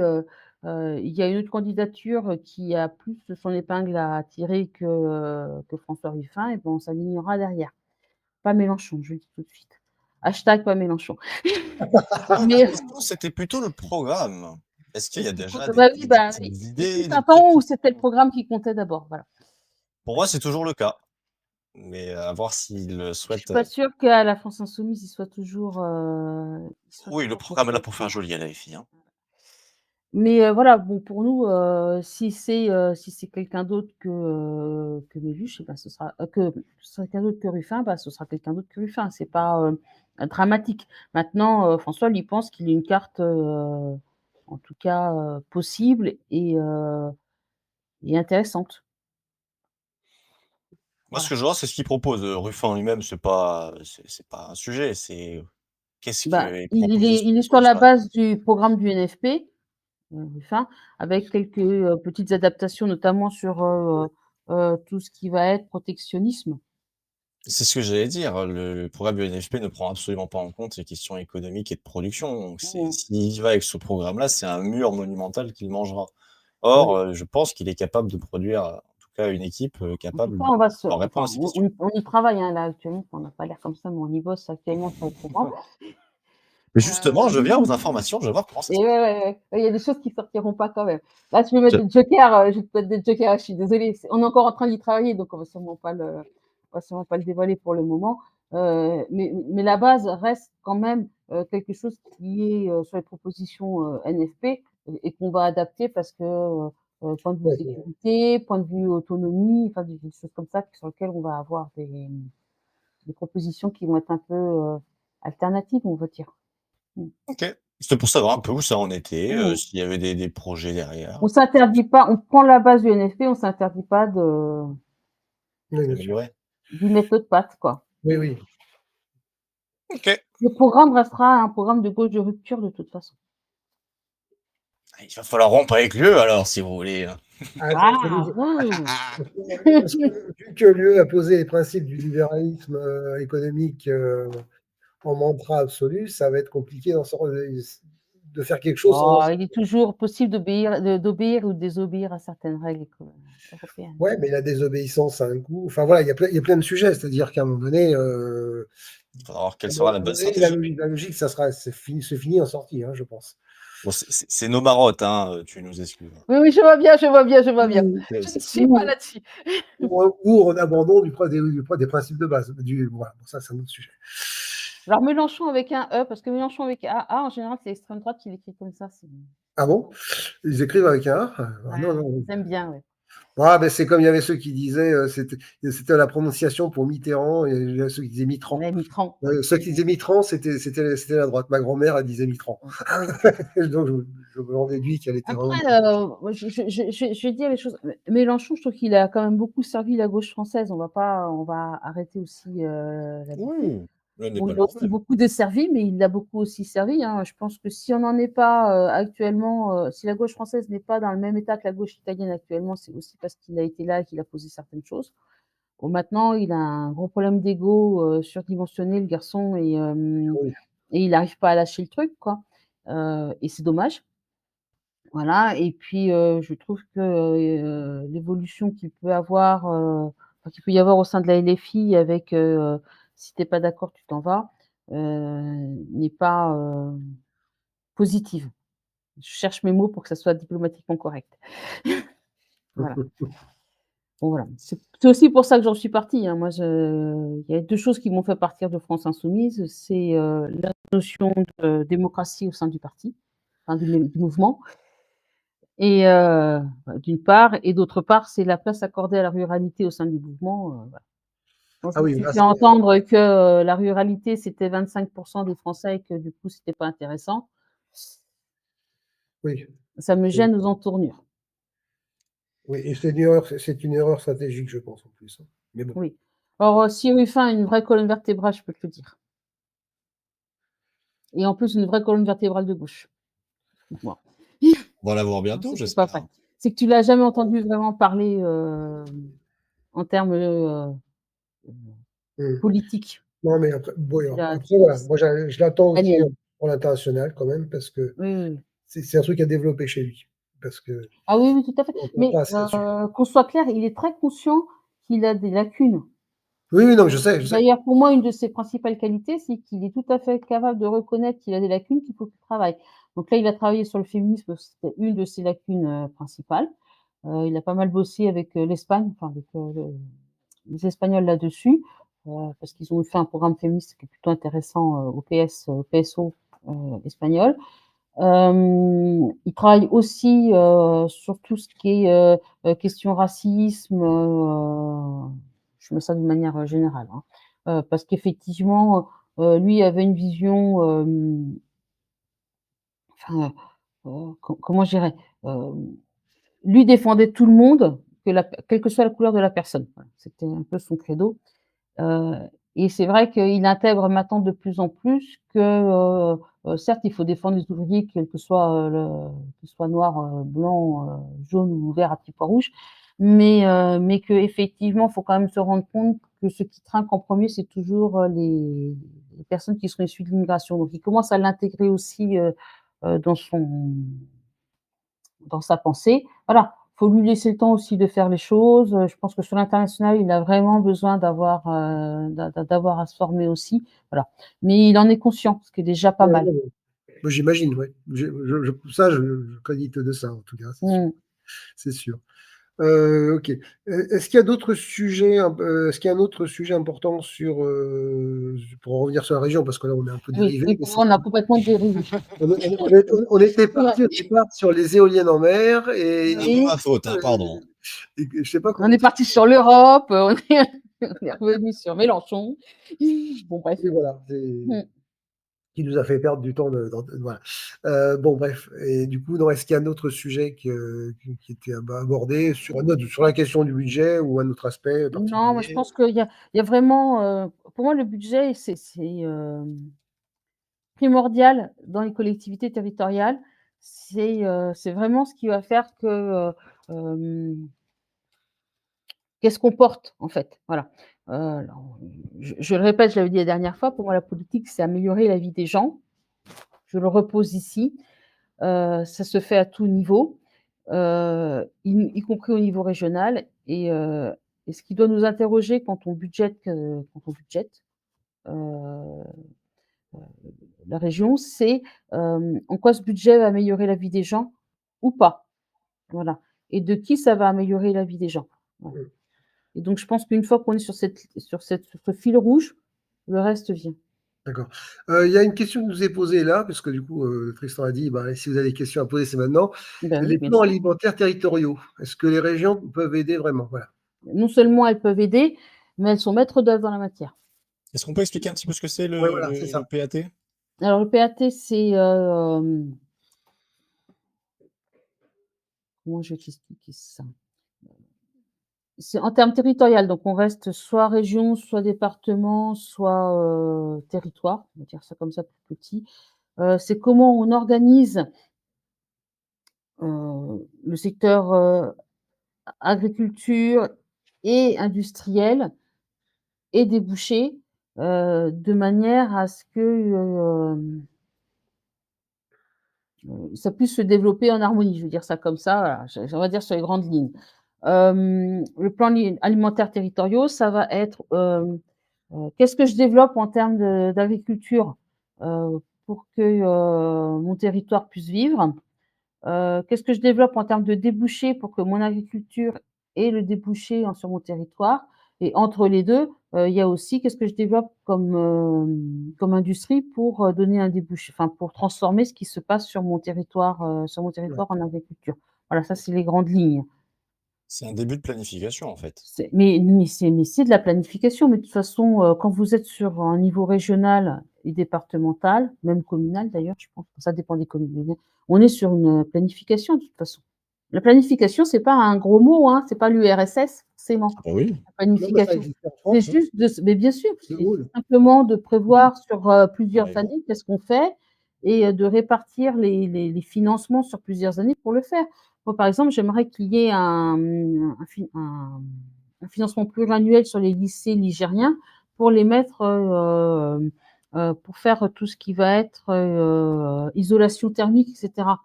il y a une autre candidature qui a plus son épingle à tirer que François Ruffin, et ben on s'alignera derrière. Pas Mélenchon, je le dis tout de suite. Hashtag pas Mélenchon. Mais c'était plutôt le programme. Est-ce qu'il y a déjà des idées? C'est un temps où c'était le programme qui comptait d'abord. Voilà. Pour moi, c'est toujours le cas. Mais à voir s'il souhaite. Je suis pas sûre qu'à la France Insoumise, il soit toujours. Oui, le programme est là pour faire joli à la FI. Hein. Mais voilà, bon, pour nous, si c'est quelqu'un d'autre que Méluche, ben, ce sera quelqu'un d'autre que Ruffin, ce sera quelqu'un d'autre que Ruffin. C'est pas dramatique. Maintenant, François, lui pense qu'il a une carte, en tout cas possible et intéressante. Moi, ce que je vois, c'est ce qu'il propose. Ruffin lui-même, c'est pas un sujet. C'est qu'est-ce que il est sur la base du programme du NFP. Ruffin, avec quelques petites adaptations, notamment sur tout ce qui va être protectionnisme. C'est ce que j'allais dire. Le programme du NFP ne prend absolument pas en compte les questions économiques et de production. Donc, s'il va avec ce programme-là, c'est un mur monumental qu'il mangera. Or, je pense qu'il est capable de produire, en tout cas, une équipe capable de répondre à ces questions. On y travaille là actuellement. On n'a pas l'air comme ça, mais on y bosse actuellement sur le programme. Mais justement, je viens aux informations, je vais voir comment ça se passe. Il y a des choses qui sortiront pas quand même. Là, tu veux mettre des jokers, je vais te mettre des jokers, je suis désolée. On est encore en train d'y travailler, donc on va sûrement pas le dévoiler pour le moment. Mais la base reste quand même quelque chose qui est sur les propositions NFP et qu'on va adapter parce que point de vue sécurité, point de vue autonomie, enfin des choses comme ça sur lesquelles on va avoir des propositions qui vont être un peu alternatives, on va dire. Ok. C'était pour savoir un peu où ça en était, s'il y avait des projets derrière. On s'interdit pas, on prend la base du NFP, on s'interdit pas d'y mettre notre patte, quoi. Oui. OK. Le programme restera un programme de gauche de rupture de toute façon. Il va falloir rompre avec l'UE alors, si vous voulez, hein. Ah, Ah! Ouh! parce que vu que l'UE a posé les principes du libéralisme économique en mantra absolu, ça va être compliqué de faire quelque chose Oh, sans. il est toujours possible d'obéir ou de désobéir à certaines règles européennes. Ouais, mais la désobéissance a un coût. Enfin voilà, il y a plein de sujets. C'est-à-dire qu'à un moment donné, Il faudra voir quelle sera la bonne la stratégie. logique, c'est fini en sortie, hein, je pense. Bon, c'est nos marottes, hein, tu nous excuses. Oui, oui, je vois bien, je vois bien, je vois bien. Ou, Je ne suis pas là-dessus. ou en abandon des principes de base. Voilà, bon, ça, c'est un autre sujet. Alors Mélenchon avec un E, parce que Mélenchon avec un A, en général, c'est l'extrême droite qui l'écrit comme ça. Ah bon? Ils écrivent avec un A? Ah, non, non. Ils aiment bien, oui. Ah, ben c'est comme il y avait ceux qui disaient c'était la prononciation pour Mitterrand, et il y avait ceux qui disaient Mitran. Ouais, Mitran. Ceux qui disaient Mitran, c'était la droite. Ma grand-mère, elle disait Mitran. Ah oui. Donc, je m'en déduis qu'elle était Après, vraiment. moi, je vais dire les choses. Mélenchon, je trouve qu'il a quand même beaucoup servi la gauche française. On va arrêter aussi Oui, là n'est bon, pas il le a aussi problème. beaucoup desservi, mais il l'a beaucoup aussi servi, hein. Je pense que si on n'en est pas actuellement, si la gauche française n'est pas dans le même état que la gauche italienne actuellement, c'est aussi parce qu'il a été là et qu'il a posé certaines choses. Bon, maintenant, il a un gros problème d'ego surdimensionné, le garçon, Oui. et il n'arrive pas à lâcher le truc, quoi. Et c'est dommage. Voilà, et puis je trouve que l'évolution qu'il peut avoir, enfin, qu'il peut y avoir au sein de la LFI avec si tu es pas d'accord, tu t'en vas, n'est pas positive. Je cherche mes mots pour que ça soit diplomatiquement correct. Voilà. Bon, voilà. C'est aussi pour ça que j'en suis partie, hein. Moi, il y a 2 choses qui m'ont fait partir de France Insoumise, c'est la notion de démocratie au sein du parti, enfin du mouvement. Et d'une part, et d'autre part, c'est la place accordée à la ruralité au sein du mouvement, voilà. Quand je Ah me oui, suis là, fait entendre que la ruralité, c'était 25 des Français et que du coup, c'était pas intéressant, oui. ça me gêne aux entournures. Oui, et c'est une erreur stratégique, je pense, en plus, hein. Mais bon. Oui. Alors, si Ruffin a une vraie colonne vertébrale, je peux te le dire. Et en plus, une vraie colonne vertébrale de gauche. Dites-moi. On va la voir Non, bientôt, c'est que c'est pas j'espère, vrai. hein. C'est que tu l'as jamais entendu vraiment parler en termes Mmh. politiques. Non, mais après, bon, Tu l'as, après, voilà, moi, je l'attends aussi Daniel. pour l'international, quand même, parce que Oui, oui, oui. c'est un truc à développer chez lui. Parce que Ah oui, oui, tout à fait. on parle Mais pas assez là-dessus. qu'on soit clair, il est très conscient qu'il a des lacunes. Oui, oui, non, je sais, je sais. D'ailleurs, pour moi, une de ses principales qualités, c'est qu'il est tout à fait capable de reconnaître qu'il a des lacunes, qu'il faut qu'il travaille. Donc là, il a travaillé sur le féminisme, c'était une de ses lacunes principales. Il a pas mal bossé avec l'Espagne, enfin avec les Espagnols là-dessus, parce qu'ils ont fait un programme féministe qui est plutôt intéressant au PSO espagnol. Il travaille aussi sur tout ce qui est question racisme, je mets ça d'une manière générale, hein. Parce qu'effectivement, lui avait une vision, enfin, comment je dirais? Lui défendait tout le monde, quelle que soit la couleur de la personne. Voilà, c'était un peu son credo. Heu et c'est vrai qu'il intègre maintenant de plus en plus que, certes, il faut défendre les ouvriers, quel que soit, qu'ils soient noirs, blancs, jaunes ou verts à petits pois rouges, mais qu'effectivement, il faut quand même se rendre compte que ce qui trinque en premier, c'est toujours, les personnes qui sont issues de l'immigration. Donc il commence à l'intégrer aussi, dans sa pensée. Voilà, faut lui laisser le temps aussi de faire les choses. Je pense que sur l'international, il a vraiment besoin d'avoir à se former aussi. Voilà. Mais il en est conscient, ce qui est déjà pas Ouais, mal. ouais, ouais. Moi, j'imagine, ouais. Ça, je crédite de ça, en tout cas, c'est sûr. Mmh. C'est sûr. OK. Est-ce qu'il y a d'autres sujets, est-ce qu'il y a un autre sujet important pour en revenir sur la région? Parce que là, on est un peu Oui, dérivé, oui, mais pour moi, on a complètement dérivé. on était C'est vrai. parti au départ sur les éoliennes en mer C'est un peu Oui, ma faute, hein, pardon. je sais pas on comment. est parti sur l'Europe, on est revenu sur Mélenchon. Bon bref. Oui, voilà, Mmh. qui nous a fait perdre du temps. Voilà. Bon, bref. Et du coup, est-ce qu'il y a un autre sujet qui était abordé sur la question du budget ou un autre aspect Non, moi je particulier? pense qu'il y a vraiment, pour moi le budget c'est primordial dans les collectivités territoriales. C'est vraiment ce qui va faire que, qu'est-ce qu'on porte en fait? Voilà. Alors, je le répète, je l'avais dit la dernière fois, pour moi la politique, c'est améliorer la vie des gens. Je le repose ici. Ça se fait à tout niveau, y compris au niveau régional et ce qui doit nous interroger quand on budgète, heu, la région, c'est, en quoi ce budget va améliorer la vie des gens ou pas? Voilà et de qui ça va améliorer la vie des gens? Voilà Mmh. et donc je pense qu'une fois qu'on est sur ce fil rouge, le reste vient. D'accord. Il y a une question qui nous est posée là, parce que du coup, Tristan a dit, bah, si vous avez des questions à poser, c'est maintenant. Ben oui, Les bien plans sûr. alimentaires territoriaux, est-ce que les régions peuvent aider vraiment? Voilà. Non seulement elles peuvent aider, mais elles sont maîtres d'œuvre dans la matière. Est-ce qu'on peut expliquer un petit peu ce que c'est Ouais, le voilà, c'est le ça. le PAT? Alors le PAT, c'est, comment je vais t'expliquer ça? C'est en termes territorial, donc on reste soit région, soit département, soit, territoire, on va dire ça comme ça plus petit. C'est comment on organise, le secteur, agriculture et industriel et débouché, de manière à ce que, ça puisse se développer en harmonie. Je veux dire ça comme ça, voilà, on va dire sur les grandes lignes. Le plan alimentaire territoriaux, ça va être, qu'est-ce que je développe en termes d'agriculture, pour que, mon territoire puisse vivre? Qu'est-ce que je développe en termes de débouchés pour que mon agriculture ait le débouché sur mon territoire? Et entre les 2, il y a aussi qu'est-ce que je développe comme industrie pour, donner un débouché enfin pour transformer ce qui se passe sur mon Ouais. territoire en agriculture. Voilà, ça c'est les grandes lignes. C'est un début de planification, en fait. C'est de la planification, mais de toute façon, quand vous êtes sur un niveau régional et départemental, même communal d'ailleurs, je pense que ça dépend des communes, mais on est sur une planification de toute façon. La planification, c'est pas un gros mot, hein, c'est pas l'URSS forcément. Ah bah oui. La Non, mais ça planification, existe en c'est France, hein. juste mais bien sûr, C'est c'est drôle. simplement de Mmh. prévoir sur, plusieurs Ouais. années qu'est-ce qu'on fait et de répartir les financements sur plusieurs années pour le faire. Moi, par exemple, j'aimerais qu'il y ait un financement pluriannuel sur les lycées ligériens pour les mettre, pour faire tout ce qui va être, isolation thermique et cetera.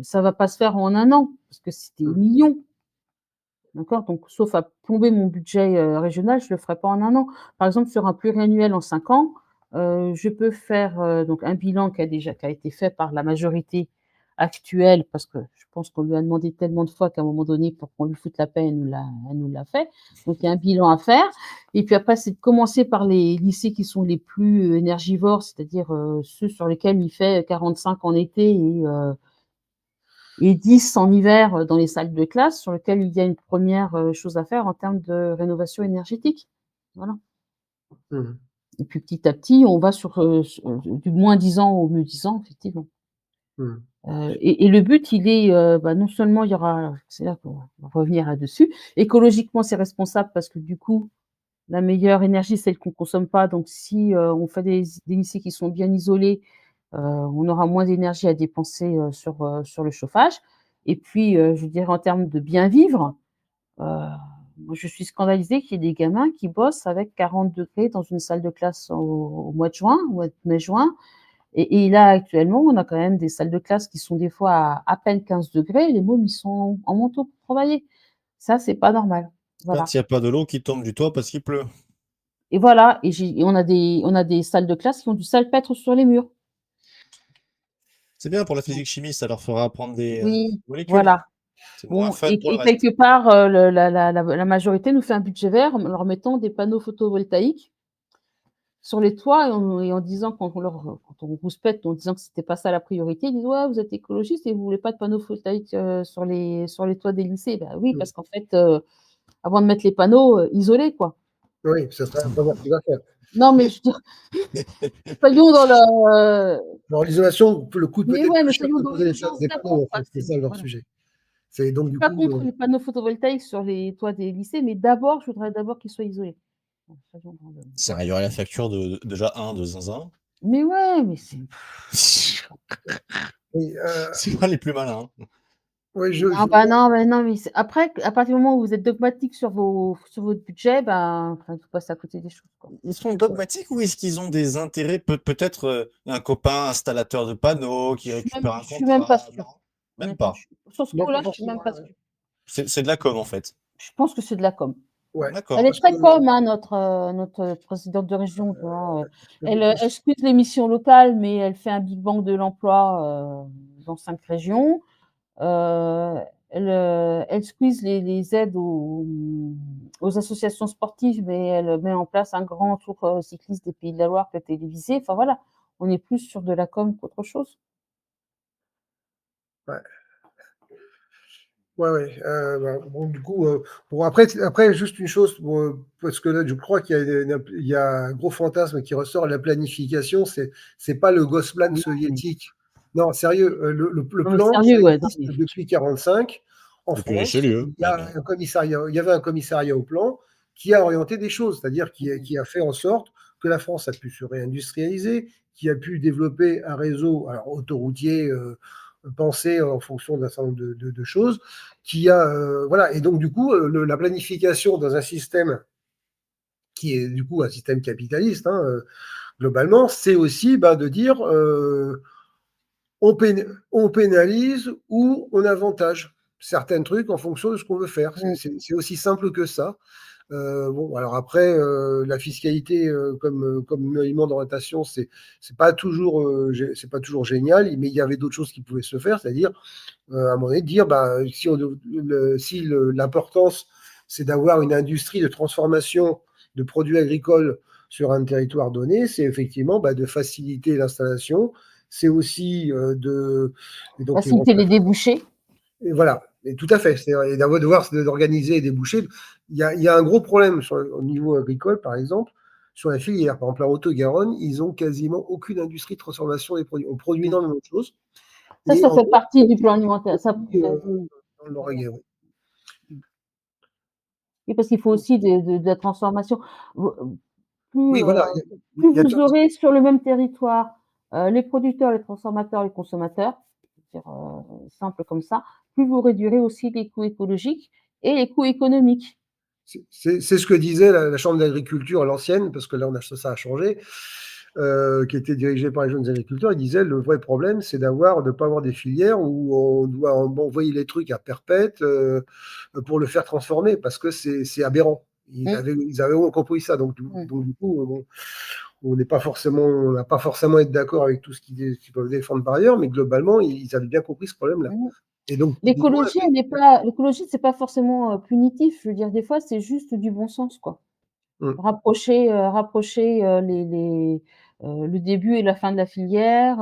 Ça va pas se faire en 1 an parce que c'est des Mmh. millions. D'accord? Donc sauf à plomber mon budget, régional, je le ferai pas en 1 an. Par exemple, sur un pluriannuel en 5 ans, je peux faire, donc un bilan qui a été fait par la majorité actuelle, parce que je pense qu'on lui a demandé tellement de fois qu'à un moment donné, pour qu'on lui foute la paix, elle nous l'a fait. Donc il y a un bilan à faire et puis après, c'est de commencer par les lycées qui sont les plus, énergivores, c'est-à-dire, ceux sur lesquels il fait 45 en été et 10 en hiver, dans les salles de classe sur lesquelles il y a une première, chose à faire en termes de rénovation énergétique. Voilà Mmh. et puis petit à petit, on va du moins 10 ans au mieux 10 ans effectivement. Mmh. Et le but il est, bah, non seulement il y aura c'est là qu'on va revenir là-dessus, écologiquement c'est responsable parce que du coup, la meilleure énergie c'est celle qu'on consomme pas donc si, on fait des lycées qui sont bien isolés, on aura moins d'énergie à dépenser, sur le chauffage et puis, je dirais en termes de bien vivre, moi je suis scandalisée qu'il y ait des gamins qui bossent avec 40 degrés dans une salle de classe au mois de juin, au mois de mai-juin et là actuellement, on a quand même des salles de classe qui sont des fois à peine 15 degrés. Les mômes, ils sont en manteau pour travailler. Ça, c'est pas normal. Voilà Quand il y a pas de l'eau qui tombe du toit parce qu'il pleut. et voilà et on a des salles de classe qui ont du salpêtre sur les murs. C'est bien pour la physique-chimie, ça leur fera apprendre des, Oui, molécules. voilà. C'est moins Bon fun pour le et reste. quelque part, la majorité nous fait un budget vert en leur mettant des panneaux photovoltaïques sur les toits et en disant quand on rouspète en disant que c'était pas ça la priorité, ils disent: «Ouais, vous êtes écologistes et vous voulez pas de panneaux photovoltaïques, sur les toits des lycées». Bah oui, Mmh. parce qu'en fait, avant de mettre les panneaux, isoler quoi. Oui, ça serait pas mal tout à faire. Non, mais je veux dire, soyons dans le. Alors, l'isolation, le coût Mais peut-être ouais, plus mais cher soyons que dans poser l'urgence des d'abord, panneaux, en quoi. fait. C'est ça leur Voilà. sujet. C'est donc Je suis du pas coup. contre les panneaux photovoltaïques sur les toits des lycées, mais d'abord, je voudrais d'abord qu'ils soient isolés. Bon, soyons dans le- Ça réduirait la facture déjà de zinzin. Mais ouais, mais c'est. Oui, C'est pas les plus malins. oui, Ah bah non, mais après, à partir du moment où vous êtes dogmatique sur votre budget, ben, enfin, vous passez à côté des choses, quoi. Ils sont dogmatiques ou est-ce qu'ils ont des intérêts, peut-être un copain installateur de panneaux qui récupère un Je suis même pas contrat? sûre. Non, même Honnêtement, pas. sur ce non, pas coup-là, je suis même forcément. pas sûre. C'est de la com en fait. Je pense que c'est de la com. Ouais, Elle D'accord. est parce que très com, hein, notre présidente de région, tu vois. Elle, parce- elle squeeze les missions locales, mais elle fait un big bang de l'emploi dans 5 régions. Elle squeeze les aides aux associations sportives, mais elle met en place un grand tour cycliste des Pays de la Loire qui a télévisé. Enfin voilà, on est plus sur de la com qu'autre chose. ouais. Ouais, ouais. Bon, du coup, bon, après, juste une chose, bon, parce que là, je crois il y a un gros fantasme qui ressort, la planification, c'est pas le Gosplan Non, mais, soviétique. Non, sérieux, le non, mais plan, ça sérieux, ouais. Non, existe mais, depuis 45 en Depuis France. Richelieu, Il y a même. un commissariat, il y avait un commissariat au plan qui a orienté des choses, c'est-à-dire qui a fait en sorte que la France a pu se réindustrialiser, qui a pu développer un réseau alors, autoroutier pensé en fonction d'un certain nombre de choses qui a voilà et donc du coup la planification dans un système qui est du coup un système capitaliste hein, globalement c'est aussi bah, de dire on pénalise ou on avantage certains trucs en fonction de ce qu'on veut faire c'est aussi simple que ça bon, alors après, la fiscalité comme élément d'orientation, c'est pas toujours c'est pas toujours génial, mais il y avait d'autres choses qui pouvaient se faire, c'est-à-dire à un moment donné de dire bah, si l'importance c'est d'avoir une industrie de transformation de produits agricoles sur un territoire donné, c'est effectivement bah, de faciliter l'installation, c'est aussi et donc faciliter les débouchés. et voilà, et tout à fait. Et d'organiser et déboucher. Il y a un gros problème au niveau agricole, par exemple, sur la filière. Par exemple, la Haute-Garonne, ils ont quasiment aucune industrie de transformation des produits. On produit énormément de choses. Et Ça en fait gros, partie du plan alimentaire. Ça, dans le Lauragais, oui. oui, parce qu'il faut aussi de la transformation. Plus, Oui, voilà. plus Il y a, vous aurez sur le même territoire les producteurs, les transformateurs, les consommateurs, dire, simple comme ça, plus vous réduirez aussi les coûts écologiques et les coûts économiques. c'est ce que disait la Chambre d'agriculture, l'ancienne, parce que là, ça a changé, qui était dirigée par les jeunes agriculteurs. Il disait le vrai problème, c'est de ne pas avoir des filières où on doit envoyer les trucs à perpète pour le faire transformer, parce que c'est aberrant. Ils avaient compris ça. Donc, du coup, bon, on n'a pas forcément à être d'accord avec tout ce qu'ils peuvent défendre par ailleurs, mais globalement, ils avaient bien compris ce problème-là. Mmh. Et donc, du coup, L'écologie, c'est pas forcément punitif. Je veux dire, des fois, c'est juste du bon sens, quoi. Rapprocher le début et la fin de la filière.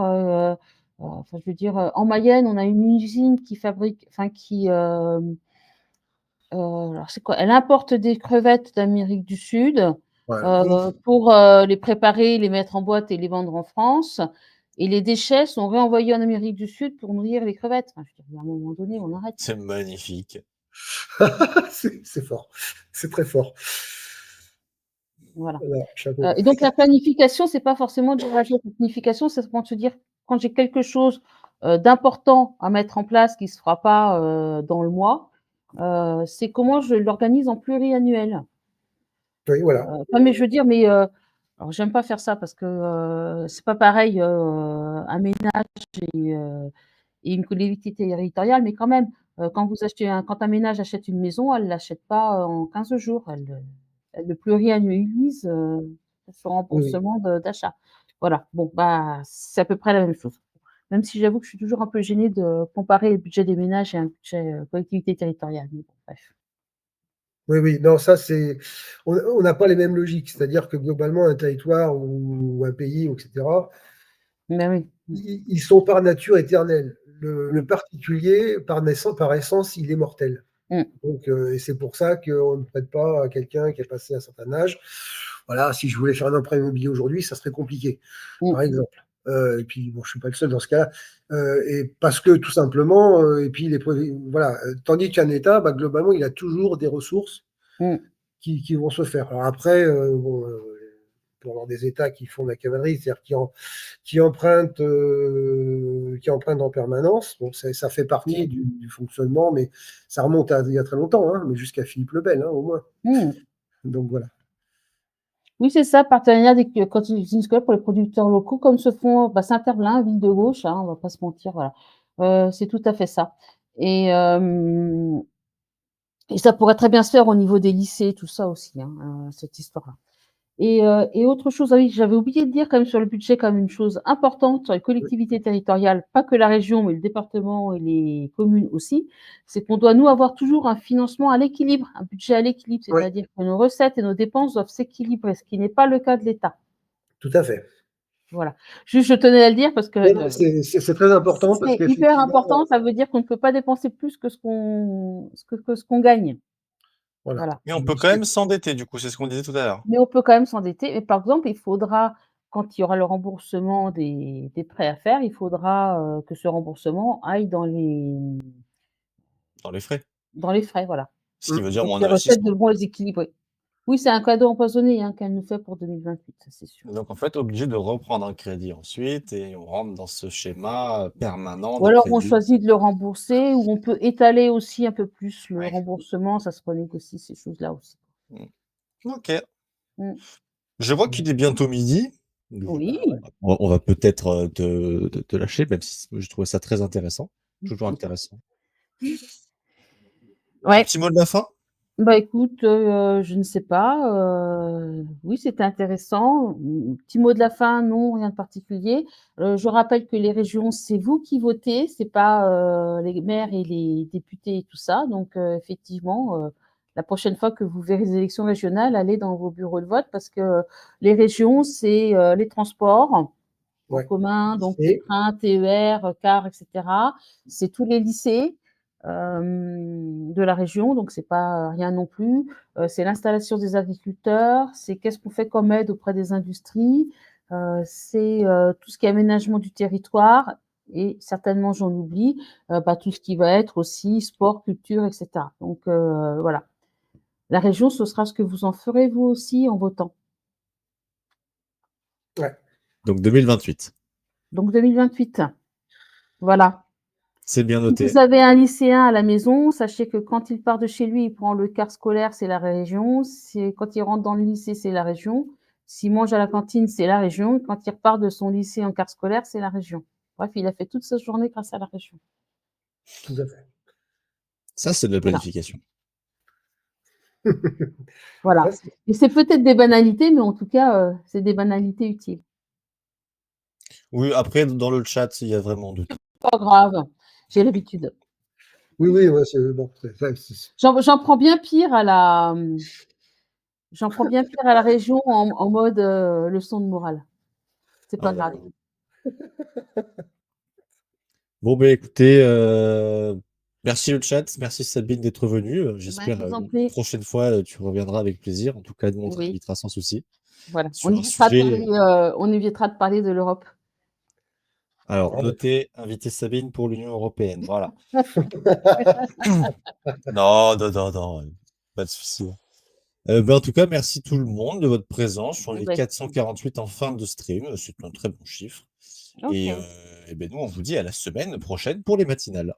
Enfin, je veux dire, en Mayenne, on a une usine qui fabrique, enfin qui, alors c'est quoi? Elle importe des crevettes d'Amérique du Sud, voilà. pour, les préparer, les mettre en boîte et les vendre en France et les déchets sont réenvoyés en Amérique du Sud pour nourrir les crevettes. Enfin, je veux dire, à un moment donné, on arrête. C'est magnifique. C'est fort, c'est très fort. Voilà. Voilà, chapeau. Et donc la planification, c'est pas forcément de la planification, c'est quand se dire quand j'ai quelque chose, d'important à mettre en place qui se fera pas, dans le mois, c'est comment je l'organise en pluriannuel. Oui, voilà. Non, mais je veux dire, mais alors j'aime pas faire ça parce que c'est pas pareil un ménage et, euh, et une collectivité territoriale, mais quand même, quand un ménage achète une maison, elle l'achète pas en 15 jours, elle le pluriannualise son Oui, oui. remboursement d'achat. Voilà, bon, bah, c'est à peu près la même chose. Même si j'avoue que je suis toujours un peu gênée de comparer le budget des ménages et un budget collectivité territoriale. Mais bon, bref. Oui, oui, non, ça c'est. On n'a pas les mêmes logiques. C'est-à-dire que globalement, un territoire ou un pays, etc., Mais oui. ils sont par nature éternels. Le particulier, par essence, il est mortel. Mm. Donc, et c'est pour ça qu'on ne prête pas à quelqu'un qui a passé un certain âge. Voilà, si je voulais faire un emprunt immobilier aujourd'hui, ça serait compliqué, par exemple. Et puis, bon, je ne suis pas le seul dans ce cas-là. Et parce que tout simplement, et puis voilà, tandis qu'un État, bah, globalement, il a toujours des ressources Mm. qui vont se faire. Alors après, bon, pour avoir des États qui font de la cavalerie, c'est-à-dire qui empruntent en permanence, bon, ça fait partie du fonctionnement, mais ça remonte à il y a très longtemps, hein, mais jusqu'à Philippe le Bel, hein, au moins. Mm. Donc voilà. Oui, c'est ça, partenariat des cantines scolaires pour les producteurs locaux, comme se font Saint-Herblain, ville de gauche, hein, on va pas se mentir, voilà. C'est tout à fait ça. Et ça pourrait très bien se faire au niveau des lycées, tout ça aussi, hein, cette histoire-là. Et autre chose, ah oui, j'avais oublié de dire quand même sur le budget, quand même une chose importante sur les collectivités territoriales, pas que la région, mais le département et les communes aussi, c'est qu'on doit, nous, avoir toujours un financement à l'équilibre, un budget à l'équilibre, Oui, c'est-à-dire que nos recettes et nos dépenses doivent s'équilibrer, ce qui n'est pas le cas de l'État. tout à fait. Voilà. Juste, je tenais à le dire parce que Non, c'est très important parce c'est hyper qu'effectivement, important, ça veut dire qu'on ne peut pas dépenser plus que ce qu'on gagne. voilà. Voilà. Mais on peut quand même s'endetter, du coup, c'est ce qu'on disait tout à l'heure. Mais on peut quand même s'endetter. Mais par exemple, il faudra, quand il y aura le remboursement des prêts à faire, il faudra que ce remboursement aille dans Dans les frais. frais, voilà. Ce qui veut dire Donc moins les recettes d'investissement. devront les équilibrer. Oui, c'est un cadeau empoisonné qu'elle nous fait pour 2028, ça c'est sûr. Donc, en fait, obligé de reprendre un crédit ensuite et on rentre dans ce schéma permanent Ou de alors on crédit. choisit de le rembourser, ou on peut étaler aussi un peu plus le Ouais. remboursement, ça se renégocie ces choses-là aussi. Ok. Mm. Je vois qu'il est bientôt midi. Oui. On va peut-être te lâcher, même si je trouvais ça très intéressant. Toujours intéressant. Un Ouais. petit mot de la fin? Bah écoute, je ne sais pas. Oui, c'était intéressant. Petit mot de la fin, non, rien de particulier. Je rappelle que les régions, c'est vous qui votez, c'est pas les maires et les députés et tout ça. Donc effectivement, la prochaine fois que vous verrez les élections régionales, allez dans vos bureaux de vote parce que les régions, c'est les transports en Ouais. commun, donc les trains, TER, cars, etc. C'est tous les lycées de la région, donc c'est pas rien non plus. C'est l'installation des agriculteurs, c'est qu'est-ce qu'on fait comme aide auprès des industries, c'est tout ce qui est aménagement du territoire et certainement j'en oublie, tout ce qui va être aussi sport, culture, etc. Donc voilà. La région, ce sera ce que vous en ferez vous aussi en votant. Ouais. Donc 2028. Donc 2028. Voilà. C'est bien Si noté. vous avez un lycéen à la maison, sachez que quand il part de chez lui, il prend le car scolaire, c'est la région. Quand il rentre dans le lycée, c'est la région. S'il mange à la cantine, c'est la région. Quand il repart de son lycée en car scolaire, c'est la région. Bref, il a fait toute sa journée grâce à la région. Tout à fait. Ça, c'est de la planification. Voilà. Et c'est peut-être des banalités, mais en tout cas, c'est des banalités utiles. Oui, après, dans le chat, il y a vraiment de tout. Pas grave, j'ai l'habitude. Oui, ouais, c'est bon. J'en prends bien pire à la région en mode leçon de morale. C'est pas grave. Bon, ben écoutez, merci le chat, merci Sabine d'être venue. J'espère je vous en une prie. prochaine fois, tu reviendras avec plaisir. En tout cas, nous, on te Oui. invitera sans souci. Voilà. Sur un sujet. On évitera de parler de l'Europe. Alors, notez, inviter Sabine pour l'Union européenne. Voilà. Non, pas de souci. En tout cas, merci tout le monde de votre présence. On est 448 en fin de stream. C'est un très bon chiffre. Okay. Et nous, on vous dit à la semaine prochaine pour les matinales.